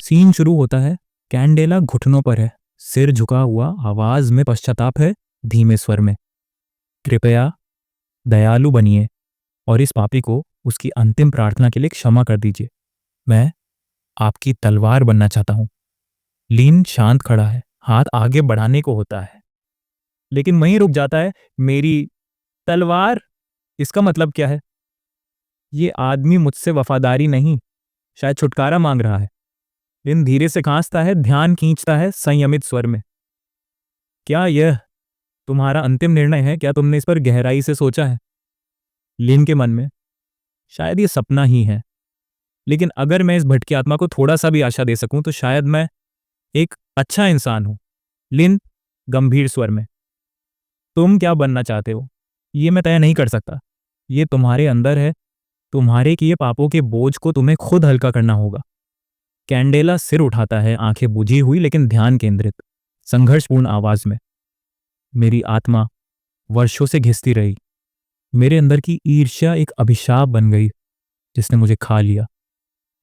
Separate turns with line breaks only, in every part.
Scene शुरू होता है। कैंडेला घुटनों पर है, सिर झुका हुआ, आवाज में पश्चाताप है, धीमे स्वर में। कृपया दयालु बनिए और इस पापी को उसकी अंतिम प्रार्थना के लिए क्षमा कर दीजिए। मैं आपकी तलवार बनना चाहता हूं। लीन शांत खड़ा है, हाथ आगे बढ़ाने को होता है, लेकिन वहीं रुक जाता है। मेरी तलवार, इसका मतलब क्या है? ये आदमी मुझसे वफादारी नहीं, शायद छुटकारा मांग रहा है। लिन धीरे से खांसता है, ध्यान खींचता है संयमित स्वर में। क्या यह तुम्हारा अंतिम निर्णय है? क्या तुमने इस पर गहराई से सोचा है? लिन के मन में शायद ये सपना ही है, लेकिन अगर मैं इस भटकी आत्मा को थोड़ा सा भी आशा दे सकूं तो शायद मैं एक अच्छा इंसान हूं। लिन गंभीर स्वर में, तुम क्या बनना चाहते हो ये मैं तय नहीं कर सकता। ये तुम्हारे अंदर है। तुम्हारे किए पापों के बोझ को तुम्हें खुद हल्का करना होगा। कैंडेला सिर उठाता है, आंखें बुझी हुई लेकिन ध्यान केंद्रित, संघर्षपूर्ण आवाज में। मेरी आत्मा वर्षों से घिसती रही। मेरे अंदर की ईर्ष्या एक अभिशाप बन गई जिसने मुझे खा लिया।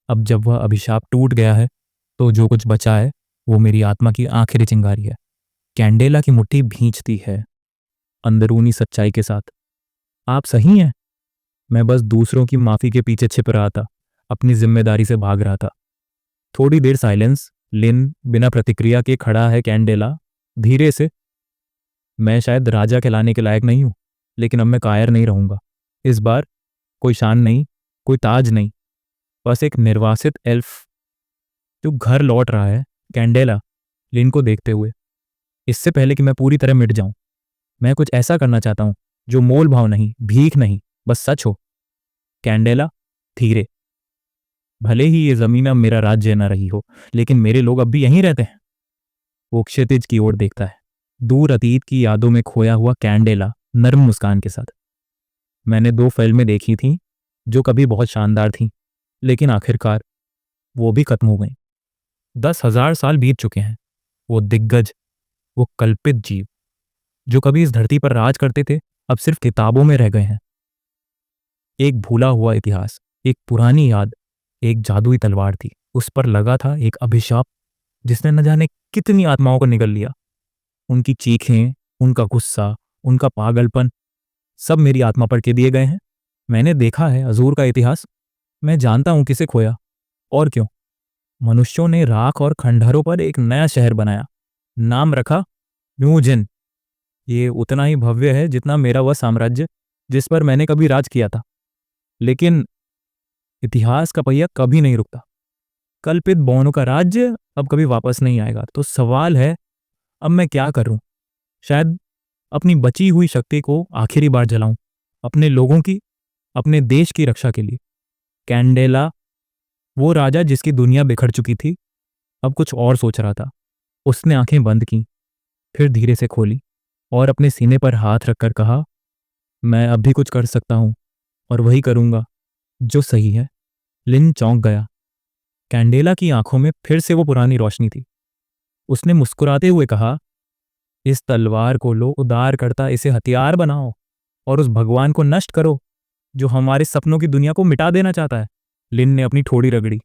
अब जब वह अभिशाप टूट गया है तो जो कुछ बचा है वो मेरी आत्मा की आखिरी चिंगारी है। कैंडेला की मुट्ठी भींचती है अंदरूनी सच्चाई के साथ। आप सही हैं। मैं बस दूसरों की माफी के पीछे छिप रहा था, अपनी जिम्मेदारी से भाग रहा था। थोड़ी देर साइलेंस। लिन बिना प्रतिक्रिया के खड़ा है। कैंडेला धीरे से, मैं शायद राजा कहलाने के लायक नहीं हूं, लेकिन अब मैं कायर नहीं रहूंगा। इस बार कोई शान नहीं, कोई ताज नहीं, बस एक निर्वासित एल्फ जो घर लौट रहा है। कैंडेला लिन को देखते हुए, इससे पहले कि मैं पूरी तरह मिट जाऊं, मैं कुछ ऐसा करना चाहता हूं जो मोल भाव नहीं, भीख नहीं, बस सच हो। कैंडेला धीरे, भले ही ये जमीन अब मेरा राज्य न रही हो, लेकिन मेरे लोग अब भी यहीं रहते हैं। वो क्षितिज की ओर देखता है, दूर अतीत की यादों में खोया हुआ कैंडेला नर्म मुस्कान के साथ। मैंने 2 फिल्में देखी थीं जो कभी बहुत शानदार थीं, लेकिन आखिरकार वो भी खत्म हो गईं। 10,000 साल बीत चुके हैं। वो दिग्गज, वो कल्पित जीव जो कभी इस धरती पर राज करते थे, अब सिर्फ किताबों में रह गए हैं। एक भूला हुआ इतिहास, एक पुरानी याद, एक जादुई तलवार थी। उस पर लगा था एक अभिशाप जिसने न जाने कितनी आत्माओं को निगल लिया। उनकी चीखें, उनका गुस्सा, उनका पागलपन, सब मेरी आत्मा पर के दिए गए हैं। मैंने देखा है अजूर का इतिहास। मैं जानता हूं किसे खोया और क्यों। मनुष्यों ने राख और खंडहरों पर एक नया शहर बनाया, नाम रखा न्यूजिन। ये उतना ही भव्य है जितना मेरा वह साम्राज्य जिस पर मैंने कभी राज किया था। लेकिन इतिहास का पहिया कभी नहीं रुकता। कल्पित बौनों का राज्य अब कभी वापस नहीं आएगा। तो सवाल है, अब मैं क्या करूं? शायद अपनी बची हुई शक्ति को आखिरी बार जलाऊं, अपने लोगों की, अपने देश की रक्षा के लिए। कैंडेला, वो राजा जिसकी दुनिया बिखर चुकी थी, अब कुछ और सोच रहा था। उसने आंखें बंद की, फिर धीरे से खोली और अपने सीने पर हाथ रखकर कहा, मैं अब भी कुछ कर सकता हूं और वही करूंगा जो सही है। लिन चौंक गया। कैंडेला की आंखों में फिर से वो पुरानी रोशनी थी। उसने मुस्कुराते हुए कहा, इस तलवार को लो उदार करता, इसे हथियार बनाओ और उस भगवान को नष्ट करो जो हमारे सपनों की दुनिया को मिटा देना चाहता है। लिन ने अपनी ठोड़ी रगड़ी,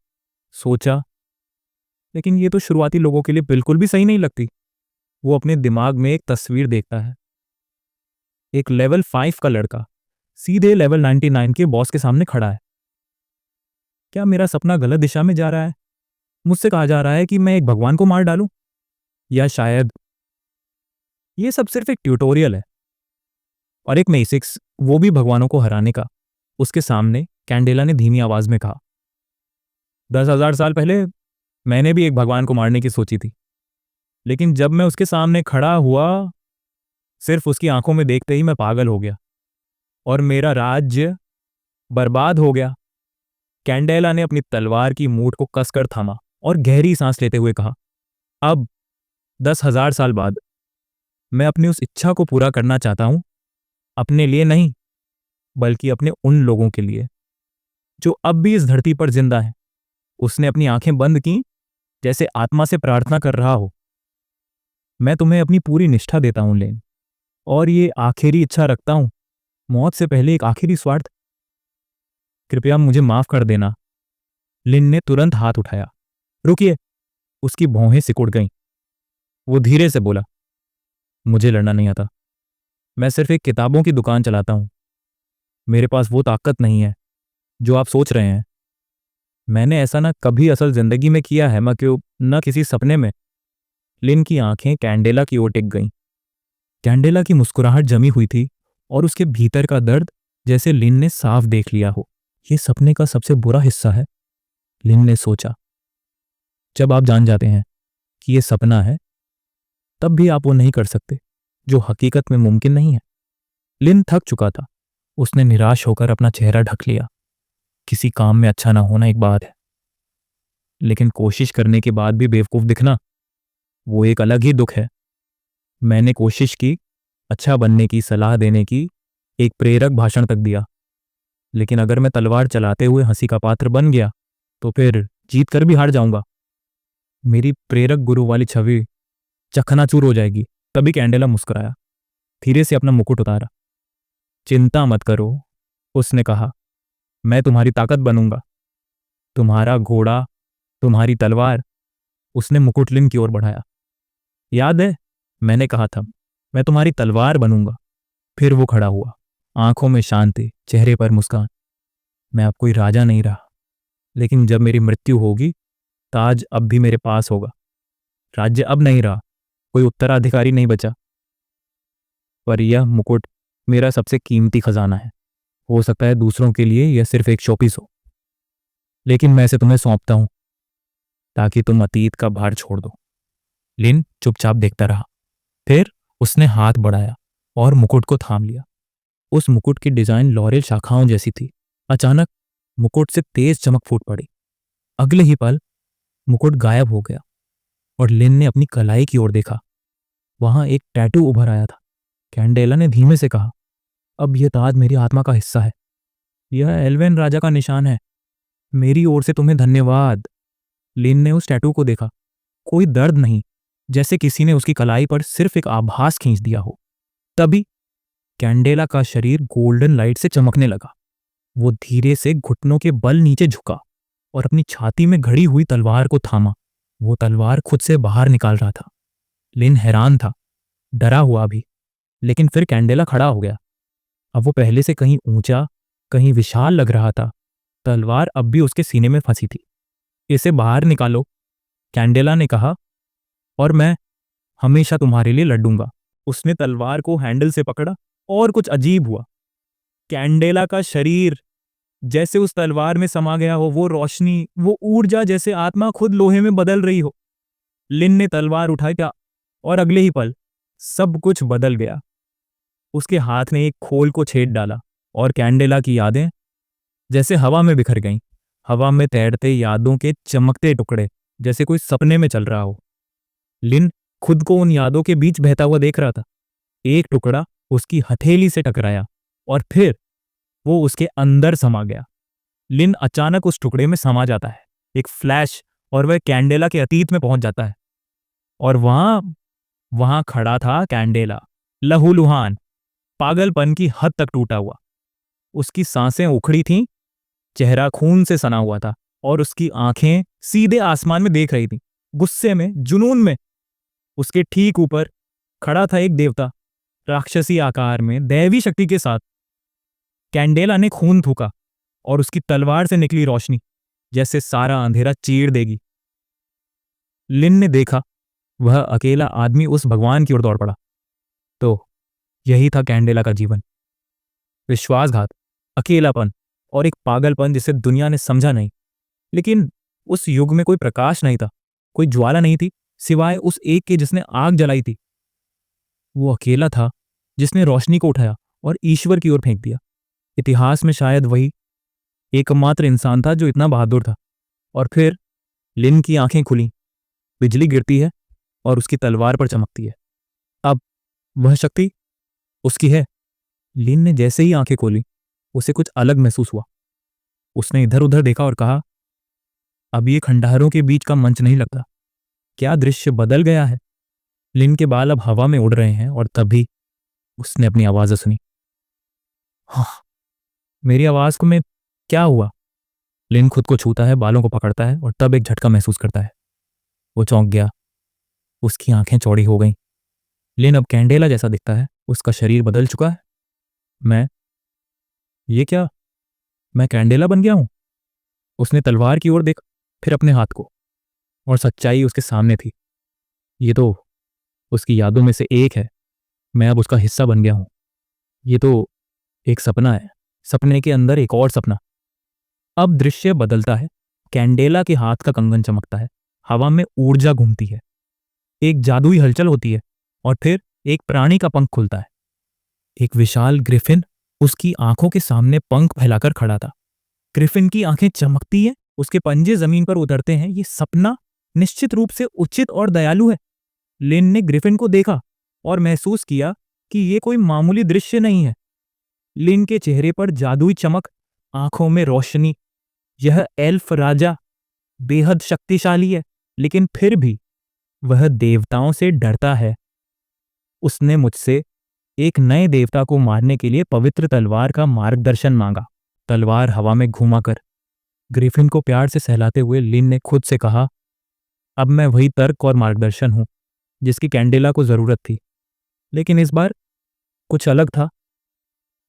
सोचा, लेकिन ये तो शुरुआती लोगों के लिए बिल्कुल भी सही नहीं लगती। वो अपने दिमाग में एक तस्वीर देखता है, एक लेवल 5 का लड़का सीधे लेवल 99 के बॉस के सामने खड़ा है। क्या मेरा सपना गलत दिशा में जा रहा है? मुझसे कहा जा रहा है कि मैं एक भगवान को मार डालूं, या शायद ये सब सिर्फ एक ट्यूटोरियल है और एक मेसिक्स, वो भी भगवानों को हराने का। उसके सामने कैंडेला ने धीमी आवाज में कहा, 10,000 साल पहले मैंने भी एक भगवान को मारने की सोची थी, लेकिन जब मैं उसके सामने खड़ा हुआ, सिर्फ उसकी आंखों में देखते ही मैं पागल हो गया और मेरा राज्य बर्बाद हो गया। कैंडेला ने अपनी तलवार की मूठ को कसकर थामा और गहरी सांस लेते हुए कहा, अब 10,000 साल बाद मैं अपनी उस इच्छा को पूरा करना चाहता हूं, अपने लिए नहीं, बल्कि अपने उन लोगों के लिए जो अब भी इस धरती पर जिंदा हैं। उसने अपनी आंखें बंद की, जैसे आत्मा से प्रार्थना कर रहा हो। मैं तुम्हें अपनी पूरी निष्ठा देता हूं लेन, और ये आखिरी इच्छा रखता हूं, मौत से पहले एक आखिरी स्वार्थ। कृपया मुझे माफ कर देना। लिन ने तुरंत हाथ उठाया, रुकिए। उसकी भौहें सिकुड़ गईं। वो धीरे से बोला, मुझे लड़ना नहीं आता। मैं सिर्फ एक किताबों की दुकान चलाता हूं। मेरे पास वो ताकत नहीं है जो आप सोच रहे हैं। मैंने ऐसा ना कभी असल जिंदगी में किया है, मैं क्यों न किसी सपने में। लिन की आंखें कैंडेला की ओर टिक गईं। कैंडेला की मुस्कुराहट जमी हुई थी और उसके भीतर का दर्द जैसे लिन ने साफ देख लिया हो। ये सपने का सबसे बुरा हिस्सा है, लिन ने सोचा। जब आप जान जाते हैं कि ये सपना है, तब भी आप वो नहीं कर सकते जो हकीकत में मुमकिन नहीं है। लिन थक चुका था। उसने निराश होकर अपना चेहरा ढक लिया। किसी काम में अच्छा ना होना एक बात है, लेकिन कोशिश करने के बाद भी बेवकूफ दिखना, वो एक अलग ही दुख है। मैंने कोशिश की, अच्छा बनने की सलाह देने की, एक प्रेरक भाषण तक दिया, लेकिन अगर मैं तलवार चलाते हुए हंसी का पात्र बन गया तो फिर जीत कर भी हार जाऊंगा। मेरी प्रेरक गुरु वाली छवि चकनाचूर हो जाएगी। तभी कैंडेला मुस्कुराया, धीरे से अपना मुकुट उतारा। चिंता मत करो, उसने कहा, मैं तुम्हारी ताकत बनूंगा, तुम्हारा घोड़ा, तुम्हारी तलवार। उसने मुकुट लिन की ओर बढ़ाया। याद है, मैंने कहा था मैं तुम्हारी तलवार बनूंगा। फिर वो खड़ा हुआ, आंखों में शांति, चेहरे पर मुस्कान। मैं अब कोई राजा नहीं रहा, लेकिन जब मेरी मृत्यु होगी, ताज अब भी मेरे पास होगा। राज्य अब नहीं रहा, कोई उत्तराधिकारी नहीं बचा, पर यह मुकुट मेरा सबसे कीमती खजाना है। हो सकता है दूसरों के लिए यह सिर्फ एक शोपीस हो, लेकिन मैं इसे तुम्हें सौंपता हूं ताकि तुम अतीत का भार छोड़ दो। लिन चुपचाप देखता रहा। फिर उसने हाथ बढ़ाया और मुकुट को थाम लिया। उस मुकुट की डिजाइन लॉरेल शाखाओं जैसी थी। अचानक मुकुट से तेज चमक फूट पड़ी। अगले ही पल मुकुट गायब हो गया और लिन ने अपनी कलाई की ओर देखा। वहां एक टैटू उभर आया था। कैंडेला ने धीमे से कहा, अब यह ताज मेरी आत्मा का हिस्सा है। यह एल्वेन राजा का निशान है। मेरी ओर से तुम्हें धन्यवाद। लिन ने उस टैटू को देखा। कोई दर्द नहीं, जैसे किसी ने उसकी कलाई पर सिर्फ एक आभास खींच दिया हो। तभी कैंडेला का शरीर गोल्डन लाइट से चमकने लगा। वो धीरे से घुटनों के बल नीचे झुका और अपनी छाती में घड़ी हुई तलवार को थामा। वो तलवार खुद से बाहर निकाल रहा था। लिन हैरान था, डरा हुआ भी, लेकिन फिर कैंडेला खड़ा हो गया। अब वो पहले से कहीं ऊंचा, कहीं विशाल लग रहा था। तलवार अब भी उसके सीने में फंसी थी। इसे बाहर निकालो, कैंडेला ने कहा, और मैं हमेशा तुम्हारे लिए लड़ूंगा। उसने तलवार को हैंडल से पकड़ा और कुछ अजीब हुआ। कैंडेला का शरीर जैसे उस तलवार में समा गया हो, वो रोशनी, वो ऊर्जा, जैसे आत्मा खुद लोहे में बदल रही हो। लिन ने तलवार उठाया और अगले ही पल सब कुछ बदल गया। उसके हाथ ने एक खोल को छेद डाला और कैंडेला की यादें जैसे हवा में बिखर गईं। हवा में तैरते यादों के चमकते टुकड़े, जैसे कोई सपने में चल रहा हो। लिन खुद को उन यादों के बीच बहता हुआ देख रहा था। एक टुकड़ा उसकी हथेली से टकराया और फिर वो उसके अंदर समा गया। लिन अचानक उस टुकड़े में समा जाता है, एक फ्लैश, और वह कैंडेला के अतीत में पहुंच जाता है। और वहां वहां खड़ा था कैंडेला, लहूलुहान, पागलपन की हद तक टूटा हुआ। उसकी सांसें उखड़ी थीं, चेहरा खून से सना हुआ था और उसकी आंखें सीधे आसमान में देख रही थीं, गुस्से में, जुनून में। उसके ठीक ऊपर खड़ा था एक देवता, राक्षसी आकार में, दैवी शक्ति के साथ। कैंडेला ने खून थूका और उसकी तलवार से निकली रोशनी जैसे सारा अंधेरा चीर देगी। लिन ने देखा, वह अकेला आदमी उस भगवान की ओर दौड़ पड़ा। तो यही था कैंडेला का जीवन। विश्वासघात, अकेलापन और एक पागलपन जिसे दुनिया ने समझा नहीं। लेकिन उस युग में कोई प्रकाश नहीं था, कोई ज्वाला नहीं थी, सिवाय उस एक के जिसने आग जलाई थी। वो अकेला था जिसने रोशनी को उठाया और ईश्वर की ओर फेंक दिया। इतिहास में शायद वही एकमात्र इंसान था जो इतना बहादुर था। और फिर लिन की आंखें खुली। बिजली गिरती है और उसकी तलवार पर चमकती है। अब वह शक्ति उसकी है। लिन ने जैसे ही आंखें खोली, उसे कुछ अलग महसूस हुआ। उसने इधर उधर देखा और कहा, अब ये खंडहरों के बीच का मंच नहीं लगता। क्या दृश्य बदल गया है। लिन के बाल अब हवा में उड़ रहे हैं और तभी उसने अपनी आवाज़ सुनी। हाँ, मेरी आवाज को में क्या हुआ। लिन खुद को छूता है, बालों को पकड़ता है और तब एक झटका महसूस करता है। वो चौंक गया। उसकी आंखें चौड़ी हो गईं। लिन अब कैंडेला जैसा दिखता है। उसका शरीर बदल चुका है। मैं ये क्या? मैं कैंडेला बन गया हूं? उसने तलवार की ओर देखा, फिर अपने हाथ को, और सच्चाई उसके सामने थी। ये तो उसकी यादों में से एक है। मैं अब उसका हिस्सा बन गया हूं। ये तो एक सपना है, सपने के अंदर एक और सपना। अब दृश्य बदलता है। कैंडेला के हाथ का कंगन चमकता है। हवा में ऊर्जा घूमती है। एक जादुई हलचल होती है, और फिर एक प्राणी का पंख खुलता है। एक विशाल ग्रिफिन उसकी आंखों के सामने पंख फैलाकर खड़ा था। ग्रिफिन की आंखें चमकती हैं, उसके पंजे जमीन पर उतरते हैं। ये सपना निश्चित रूप से उचित और दयालु है। लिन ने ग्रिफिन को देखा और महसूस किया कि ये कोई मामूली दृश्य नहीं है। लिन के चेहरे पर जादुई चमक, आंखों में रोशनी। यह एल्फ राजा बेहद शक्तिशाली है, लेकिन फिर भी वह देवताओं से डरता है। उसने मुझसे एक नए देवता को मारने के लिए पवित्र तलवार का मार्गदर्शन मांगा। तलवार हवा में घुमाकर ग्रिफिन को प्यार से सहलाते हुए लिन ने खुद से कहा, अब मैं वही तर्क और मार्गदर्शन हूं जिसकी कैंडेला को जरूरत थी, लेकिन इस बार कुछ अलग था।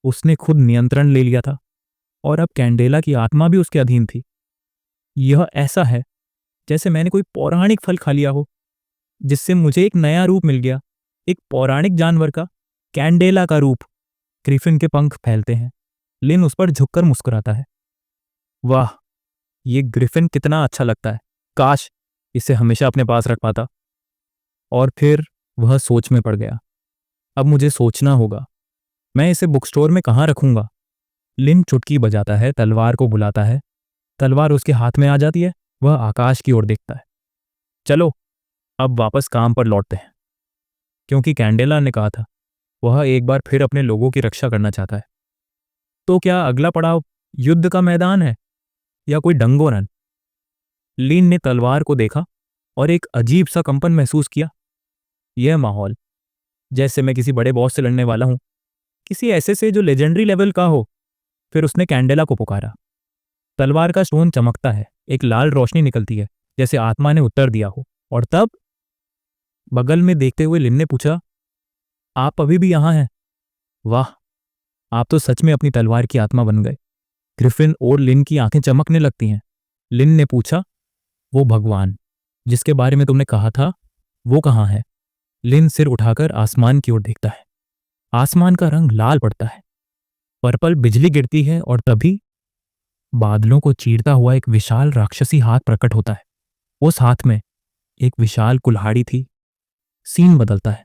उसने खुद नियंत्रण ले लिया था, और अब कैंडेला की आत्मा भी उसके अधीन थी। यह ऐसा है जैसे मैंने कोई पौराणिक फल खा लिया हो, जिससे मुझे एक नया रूप मिल गया, एक पौराणिक जानवर का, कैंडेला का रूप। ग्रिफिन के पंख फैलते हैं। लिन उस पर झुककर मुस्कुराता है। वाह, ये ग्रिफिन कितना अच्छा लगता है। काश इसे हमेशा अपने पास रख पाता। और फिर वह सोच में पड़ गया। अब मुझे सोचना होगा, मैं इसे बुक स्टोर में कहाँ रखूंगा। लिन चुटकी बजाता है, तलवार को बुलाता है। तलवार उसके हाथ में आ जाती है। वह आकाश की ओर देखता है। चलो अब वापस काम पर लौटते हैं, क्योंकि कैंडेला ने कहा था वह एक बार फिर अपने लोगों की रक्षा करना चाहता है। तो क्या अगला पड़ाव युद्ध का मैदान है या कोई डंगोरन? लिन ने तलवार को देखा और एक अजीब सा कंपन महसूस किया। यह माहौल जैसे मैं किसी बड़े बॉस से लड़ने वाला हूं, किसी ऐसे से जो लेजेंडरी लेवल का हो। फिर उसने कैंडेला को पुकारा। तलवार का स्टोन चमकता है। एक लाल रोशनी निकलती है, जैसे आत्मा ने उत्तर दिया हो। और तब बगल में देखते हुए लिन ने पूछा, आप अभी भी यहां हैं? वाह, आप तो सच में अपनी तलवार की आत्मा बन गए। ग्रिफिन और लिन की आंखें चमकने लगती हैं। लिन ने पूछा, वो भगवान जिसके बारे में तुमने कहा था, वो कहाँ है? लिन सिर उठाकर आसमान की ओर देखता है। आसमान का रंग लाल पड़ता है। पर्पल बिजली गिरती है, और तभी बादलों को चीरता हुआ एक विशाल राक्षसी हाथ प्रकट होता है। उस हाथ में एक विशाल कुल्हाड़ी थी। सीन बदलता है।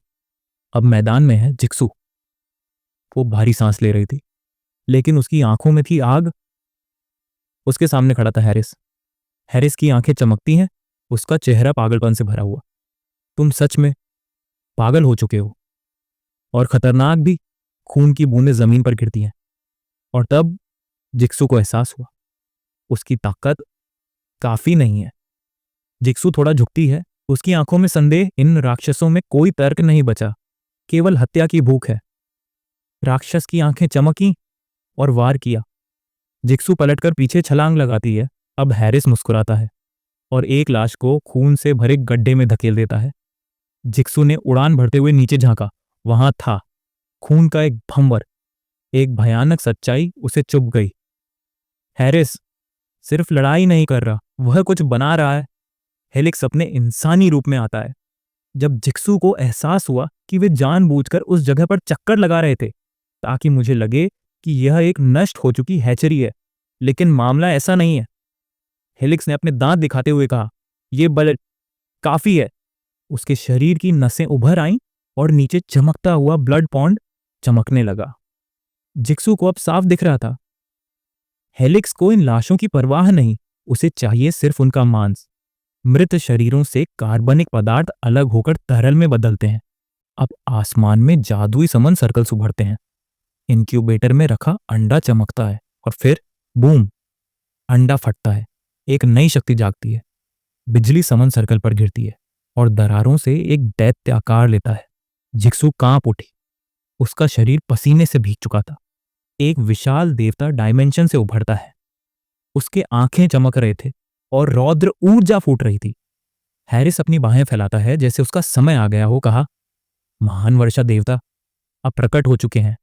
अब मैदान में है जिक्सू। वो भारी सांस ले रही थी, लेकिन उसकी आंखों में थी आग। उसके सामने खड़ा था हैरिस। हैरिस की आंखें चमकती हैं, उसका चेहरा पागलपन से भरा हुआ। तुम सच में पागल हो चुके हो, और खतरनाक भी। खून की बूंदें जमीन पर गिरती हैं। और तब जिक्सू को एहसास हुआ, उसकी ताकत काफी नहीं है। जिक्सू थोड़ा झुकती है। उसकी आंखों में संदेह। इन राक्षसों में कोई तर्क नहीं बचा, केवल हत्या की भूख है। राक्षस की आंखें चमकी और वार किया। जिक्सू पलटकर पीछे छलांग लगाती है। अब हैरिस मुस्कुराता है और एक लाश को खून से भरे गड्ढे में धकेल देता है। जिक्सू ने उड़ान भरते हुए नीचे झांका। वहां था खून का एक भंवर। एक भयानक सच्चाई उसे चुभ गई। हैरिस सिर्फ लड़ाई नहीं कर रहा, वह कुछ बना रहा है। हेलिक्स अपने इंसानी रूप में आता है। जब जिक्सू को एहसास हुआ कि वे जानबूझकर उस जगह पर चक्कर लगा रहे थे ताकि मुझे लगे कि यह एक नष्ट हो चुकी हैचरी है, लेकिन मामला ऐसा नहीं है। हेलिक्स ने अपने दांत दिखाते हुए कहा, यह बल काफी है। उसके शरीर की नसें उभर आईं और नीचे चमकता हुआ ब्लड पॉन्ड चमकने लगा। जिक्सू को अब साफ दिख रहा था, हेलिक्स को इन लाशों की परवाह नहीं, उसे चाहिए सिर्फ उनका मांस। मृत शरीरों से कार्बनिक पदार्थ अलग होकर तरल में बदलते हैं। अब आसमान में जादुई समन सर्कल्स उभरते हैं। इंक्यूबेटर में रखा अंडा चमकता है, और फिर बूम, अंडा फटता है। एक नई शक्ति जागती है। बिजली समन सर्कल पर गिरती है और दरारों से एक दैत्य आकार लेता है। जिक्सू कांप उठी। उसका शरीर पसीने से भीग चुका था। एक विशाल देवता डायमेंशन से उभरता है। उसके आंखें चमक रहे थे और रौद्र ऊर्जा फूट रही थी। हैरिस अपनी बाहें फैलाता है जैसे उसका समय आ गया हो। कहा, महान वर्षा देवता अब प्रकट हो चुके हैं।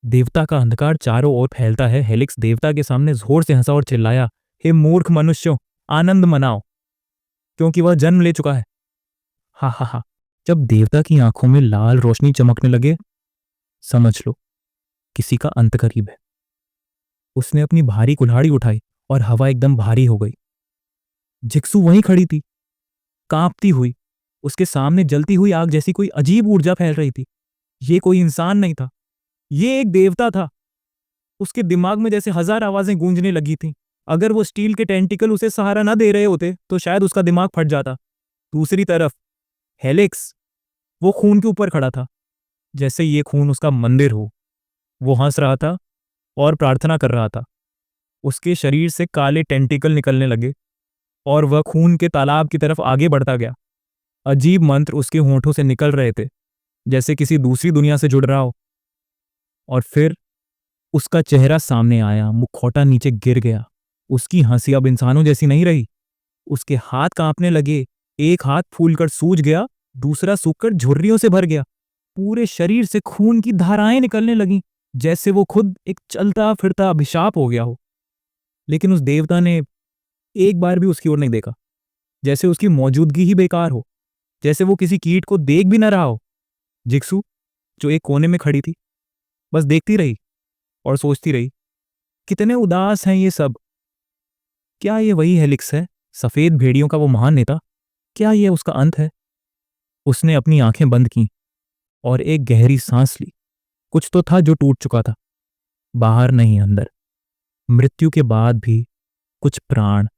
देवता का अंधकार चारों ओर फैलता है। हेलिक्स देवता के सामने जोर से हंसा और चिल्लाया, हे मूर्ख मनुष्यों, आनंद मनाओ, क्योंकि वह जन्म ले चुका है। हा हा हा। जब देवता की आंखों में लाल रोशनी चमकने लगे, समझ लो किसी का अंत करीब है। उसने अपनी भारी कुल्हाड़ी उठाई और हवा एकदम भारी हो गई। जिक्सू वहीं खड़ी थी, कांपती हुई। उसके सामने जलती हुई आग जैसी कोई अजीब ऊर्जा फैल रही थी। ये कोई इंसान नहीं था, ये एक देवता था। उसके दिमाग में जैसे हजार आवाजें गूंजने लगी थीं। अगर वो स्टील के टेंटिकल उसे सहारा न दे रहे होते तो शायद उसका दिमाग फट जाता। दूसरी तरफ हेलिक्स, वो खून के ऊपर खड़ा था, जैसे ये खून उसका मंदिर हो। वो हंस रहा था और प्रार्थना कर रहा था। उसके शरीर से काले टेंटिकल निकलने लगे और वह खून के तालाब की तरफ आगे बढ़ता गया। अजीब मंत्र उसके होंठों से निकल रहे थे, जैसे किसी दूसरी दुनिया से जुड़ रहा हो। और फिर उसका चेहरा सामने आया, मुखौटा नीचे गिर गया। उसकी हंसी अब इंसानों जैसी नहीं रही। उसके हाथ कांपने लगे। एक हाथ फूलकर सूज गया, दूसरा सूखकर झुर्रियों से भर गया। पूरे शरीर से खून की धाराएं निकलने लगीं, जैसे वो खुद एक चलता फिरता अभिशाप हो गया हो। लेकिन उस देवता ने एक बार भी उसकी ओर नहीं देखा, जैसे उसकी मौजूदगी ही बेकार हो, जैसे वो किसी कीट को देख भी न रहा हो। जिक्सू, जो एक कोने में खड़ी थी, बस देखती रही और सोचती रही, कितने उदास हैं ये सब। क्या ये वही हेलिक्स है, सफेद भेड़ियों का वो महान नेता? क्या ये उसका अंत है? उसने अपनी आंखें बंद की और एक गहरी सांस ली। कुछ तो था जो टूट चुका था, बाहर नहीं अंदर। मृत्यु के बाद भी कुछ प्राण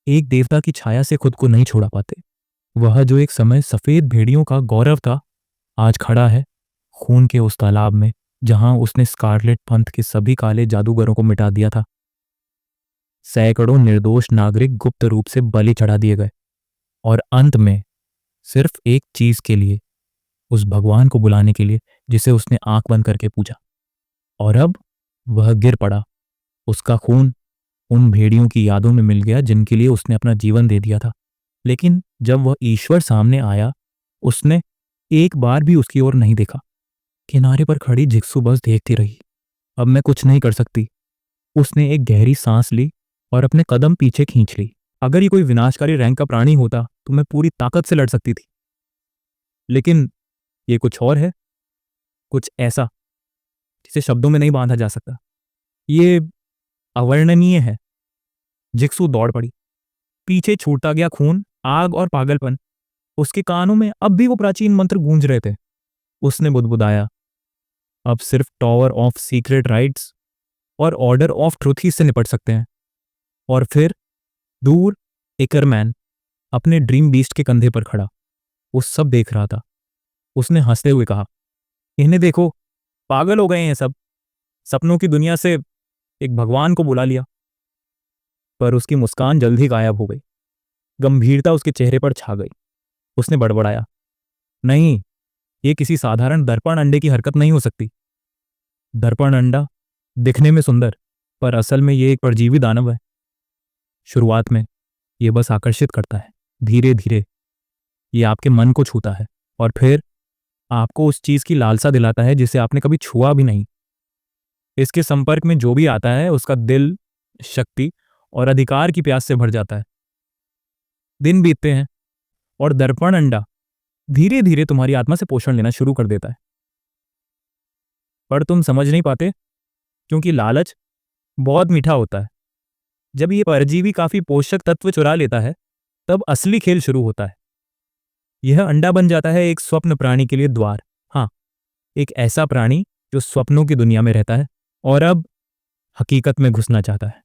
एक देवता की छाया से खुद को नहीं छोड़ा पाते। वह जो एक समय सफेद भेड़ियों का गौरव था, आज खड़ा है खून के उस तालाब में जहां उसने स्कारलेट पंथ के सभी काले जादूगरों को मिटा दिया था। सैकड़ों निर्दोष नागरिक गुप्त रूप से बलि चढ़ा दिए गए, और अंत में सिर्फ एक चीज के लिए, उस भगवान को बुलाने के लिए जिसे उसने आंख बंद करके पूजा। और अब वह गिर पड़ा। उसका खून उन भेड़ियों की यादों में मिल गया जिनके लिए उसने अपना जीवन दे दिया था। लेकिन जब वह ईश्वर सामने आया, उसने एक बार भी उसकी ओर नहीं देखा। किनारे पर खड़ी जिक्सू बस देखती रही। अब मैं कुछ नहीं कर सकती। उसने एक गहरी सांस ली और अपने कदम पीछे खींच ली। अगर ये कोई विनाशकारी रैंक का प्राणी होता तो मैं पूरी ताकत से लड़ सकती थी, लेकिन ये कुछ और है, कुछ ऐसा जिसे शब्दों में नहीं बांधा जा सकता। ये अवर्णनीय है। जिक्सू दौड़ पड़ी। पीछे छूटता गया खून, आग और पागलपन। उसके कानों में अब भी वो प्राचीन मंत्र गूंज रहे थे। उसने बुदबुदाया, अब सिर्फ टॉवर ऑफ सीक्रेट राइट्स और ऑर्डर ऑफ ट्रुथ ही से निपट सकते हैं। और फिर दूर एकरमैन अपने ड्रीम बीस्ट के कंधे पर खड़ा, वो सब देख रहा था। उसने हंसते हुए कहा, इन्हें देखो, पागल हो गए हैं सब। सपनों की दुनिया से एक भगवान को बुला लिया। पर उसकी मुस्कान जल्द ही गायब हो गई। गंभीरता उसके चेहरे पर छा गई। उसने बड़बड़ाया, नहीं, ये किसी साधारण दर्पण अंडे की हरकत नहीं हो सकती। दर्पण अंडा दिखने में सुंदर, पर असल में ये एक परजीवी दानव है। शुरुआत में ये बस आकर्षित करता है, धीरे धीरे ये आपके मन को छूता है और फिर आपको उस चीज की लालसा दिलाता है जिसे आपने कभी छुआ भी नहीं। इसके संपर्क में जो भी आता है उसका दिल शक्ति और अधिकार की प्यास से भर जाता है। दिन बीतते हैं और दर्पण अंडा धीरे धीरे तुम्हारी आत्मा से पोषण लेना शुरू कर देता है। पर तुम समझ नहीं पाते, क्योंकि लालच बहुत मीठा होता है। जब ये परजीवी काफी पोषक तत्व चुरा लेता है, तब असली खेल शुरू होता है। यह अंडा बन जाता है एक स्वप्न प्राणी के लिए द्वार। हाँ, एक ऐसा प्राणी जो स्वप्नों की दुनिया में रहता है और अब हकीकत में घुसना चाहता है।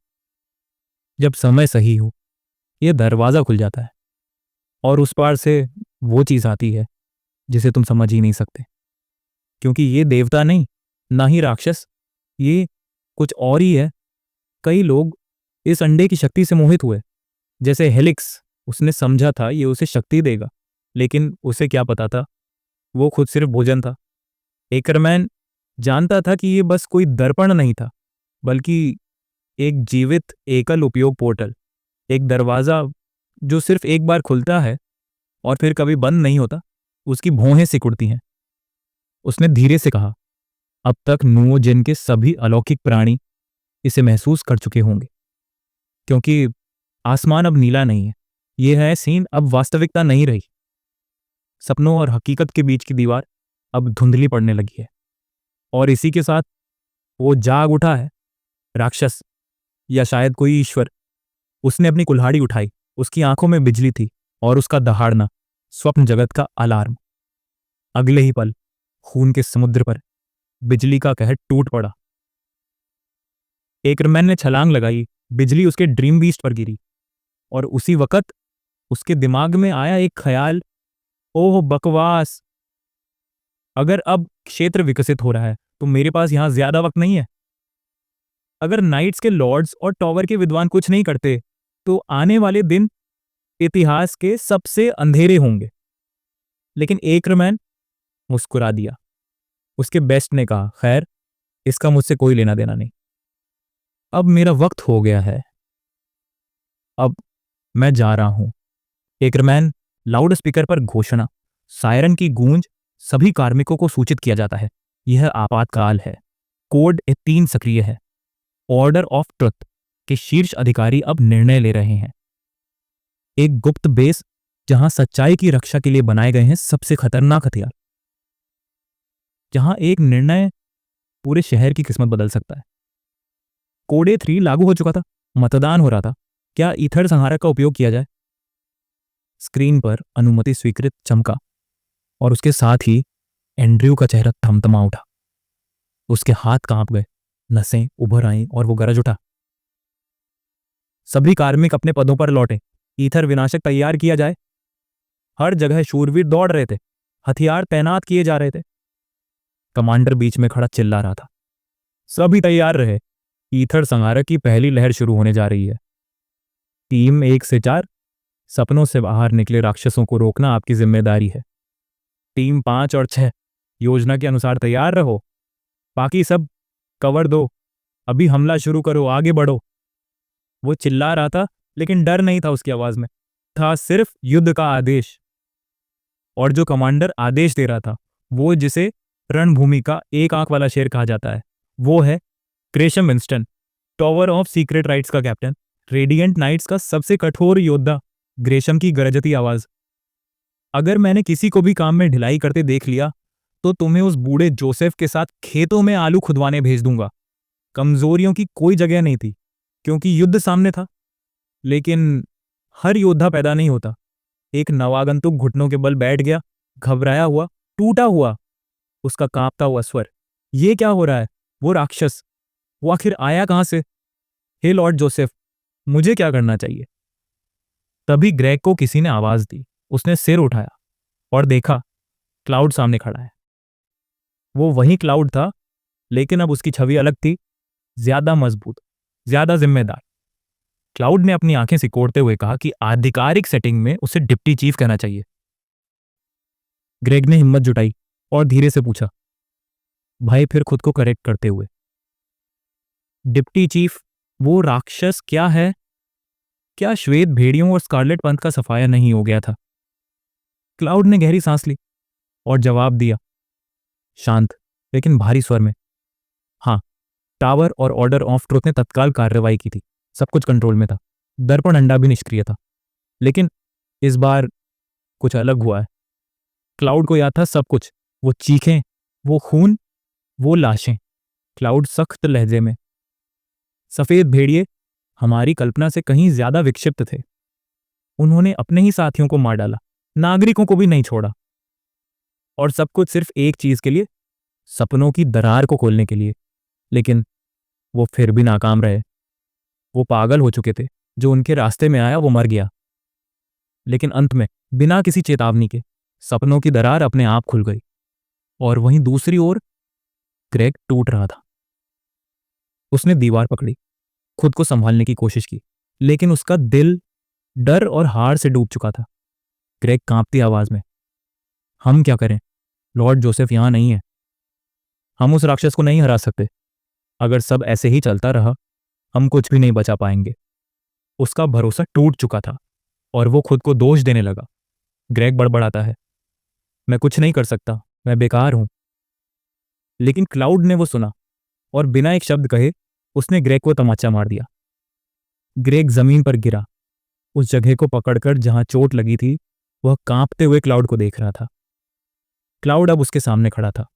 जब समय सही हो, यह दरवाजा खुल जाता है और उस पार से वो चीज आती है जिसे तुम समझ ही नहीं सकते। क्योंकि ये देवता नहीं, ना ही राक्षस, ये कुछ और ही है। कई लोग इस अंडे की शक्ति से मोहित हुए। जैसे हेलिक्स, उसने समझा था ये उसे शक्ति देगा, लेकिन उसे क्या पता था वो खुद सिर्फ भोजन था। एकरमैन जानता था कि ये बस कोई दर्पण नहीं था, बल्कि एक जीवित एकल उपयोग पोर्टल, एक दरवाजा जो सिर्फ एक बार खुलता है और फिर कभी बंद नहीं होता। उसकी भौहें सिकुड़ती हैं। उसने धीरे से कहा, अब तक नूओजेन के सभी अलौकिक प्राणी इसे महसूस कर चुके होंगे, क्योंकि आसमान अब नीला नहीं है। यह है सीन अब वास्तविकता नहीं रही। सपनों और हकीकत के बीच की दीवार अब धुंधली पड़ने लगी है, और इसी के साथ वो जाग उठा है, राक्षस या शायद कोई ईश्वर। उसने अपनी कुल्हाड़ी उठाई। उसकी आंखों में बिजली थी और उसका दहाड़ना स्वप्न जगत का अलार्म। अगले ही पल खून के समुद्र पर बिजली का कहर टूट पड़ा। एकरमैन ने छलांग लगाई। बिजली उसके ड्रीम बीस्ट पर गिरी, और उसी वक्त उसके दिमाग में आया एक ख्याल, ओह बकवास, अगर अब क्षेत्र विकसित हो रहा है तो मेरे पास यहां ज्यादा वक्त नहीं है। अगर नाइट्स के लॉर्ड्स और टॉवर के विद्वान कुछ नहीं करते तो आने वाले दिन इतिहास के सबसे अंधेरे होंगे। लेकिन एकरमैन मुस्कुरा दिया। उसके बेस्ट ने कहा, खैर, इसका मुझसे कोई लेना देना नहीं। अब मेरा वक्त हो गया है। अब मैं जा रहा हूं। एकरमैन लाउड स्पीकर पर घोषणा। सायरन की गूंज। सभी कार्मिकों को सूचित किया जाता है। यह आपातकाल है। कोड 3 सक्रिय है। ऑर्डर ऑफ ट्रुथ के शीर्ष अधिकारी अब निर्णय ले रहे हैं। एक गुप्त बेस जहां सच्चाई की रक्षा के लिए बनाए गए हैं सबसे खतरनाक हथियार, जहां एक निर्णय पूरे शहर की किस्मत बदल सकता है। कोड 3 लागू हो चुका था। मतदान हो रहा था। क्या ईथर संहारक का उपयोग किया जाए? स्क्रीन पर अनुमति स्वीकृत चमका, और उसके साथ ही एंड्रयू का चेहरा थमथमा उठा। उसके हाथ कांप गए, नसें उभर आईं और वो गरज उठा, सभी कार्मिक अपने पदों पर लौटे। ईथर विनाशक तैयार किया जाए। हर जगह शूरवीर दौड़ रहे थे। हथियार तैनात किए जा रहे थे। कमांडर बीच में खड़ा चिल्ला रहा था, सभी तैयार रहे। ईथर संहारक की पहली लहर शुरू होने जा रही है। टीम 1 से 4, सपनों से बाहर निकले राक्षसों को रोकना आपकी जिम्मेदारी है। टीम 5 और 6, योजना के अनुसार तैयार रहो। बाकी सब कवर दो। अभी हमला शुरू करो, आगे बढ़ो। वो चिल्ला रहा था, लेकिन डर नहीं था उसकी आवाज में। था सिर्फ युद्ध का आदेश। और जो कमांडर आदेश दे रहा था, वो जिसे रणभूमि का एक आंख वाला शेर कहा जाता है, वो है Gresham Winston, tower of secret rights का कैप्टन, रेडिएंट नाइट्स का सबसे कठोर योद्धा। ग्रेशम की गरजती आवाज, अगर मैंने किसी को भी काम में ढिलाई करते देख लिया तो तुम्हें उस बूढ़े जोसेफ के साथ खेतों में आलू खुदवाने भेज दूंगा। कमजोरियों की कोई जगह नहीं थी, क्योंकि युद्ध सामने था। लेकिन हर योद्धा पैदा नहीं होता। एक नवागंतुक घुटनों के बल बैठ गया, घबराया हुआ, टूटा हुआ, उसका कांपता हुआ स्वर। ये क्या हो रहा है? वो राक्षस, वो आखिर आया कहां से? हे लॉर्ड जोसेफ, मुझे क्या करना चाहिए? तभी ग्रेग को किसी ने आवाज दी। उसने सिर उठाया और देखा, क्लाउड सामने खड़ा है। वो वही क्लाउड था, लेकिन अब उसकी छवि अलग थी, ज्यादा मजबूत, ज्यादा जिम्मेदार। क्लाउड ने अपनी आंखें सिकोड़ते हुए कहा कि आधिकारिक सेटिंग में उसे डिप्टी चीफ कहना चाहिए। ग्रेग ने हिम्मत जुटाई और धीरे से पूछा, भाई फिर खुद को करेक्ट करते हुए, डिप्टी चीफ, वो राक्षस क्या है? क्या श्वेत भेड़ियों और स्कारलेट पंथ का सफाया नहीं हो गया था? क्लाउड ने गहरी सांस ली और जवाब दिया, शांत लेकिन भारी स्वर में, हाँ, टावर और ऑर्डर ऑफ ट्रुथ ने तत्काल कार्रवाई की थी। सब कुछ कंट्रोल में था। दर्पण अंडा भी निष्क्रिय था। लेकिन इस बार कुछ अलग हुआ है। क्लाउड को याद था सब कुछ, वो चीखें, वो खून, वो लाशें। क्लाउड सख्त लहजे में, सफेद भेड़िए हमारी कल्पना से कहीं ज्यादा विक्षिप्त थे। उन्होंने अपने ही साथियों को मार डाला, नागरिकों को भी नहीं छोड़ा। और सब कुछ सिर्फ एक चीज के लिए, सपनों की दरार को खोलने के लिए। लेकिन वो फिर भी नाकाम रहे। वो पागल हो चुके थे। जो उनके रास्ते में आया वो मर गया। लेकिन अंत में, बिना किसी चेतावनी के, सपनों की दरार अपने आप खुल गई। और वहीं दूसरी ओर ग्रेग टूट रहा था। उसने दीवार पकड़ी, खुद को संभालने की कोशिश की, लेकिन उसका दिल डर और हार से डूब चुका था। ग्रेग कांपती आवाज में, हम क्या करें? लॉर्ड जोसेफ यहां नहीं है। हम उस राक्षस को नहीं हरा सकते। अगर सब ऐसे ही चलता रहा, हम कुछ भी नहीं बचा पाएंगे। उसका भरोसा टूट चुका था और वो खुद को दोष देने लगा। ग्रेग बड़बड़ाता है, मैं कुछ नहीं कर सकता, मैं बेकार हूं। लेकिन क्लाउड ने वो सुना और बिना एक शब्द कहे उसने ग्रेग को तमाचा मार दिया। ग्रेग जमीन पर गिरा, उस जगह को पकड़कर जहां चोट लगी थी। वह कांपते हुए क्लाउड को देख रहा था। क्लाउड अब उसके सामने खड़ा था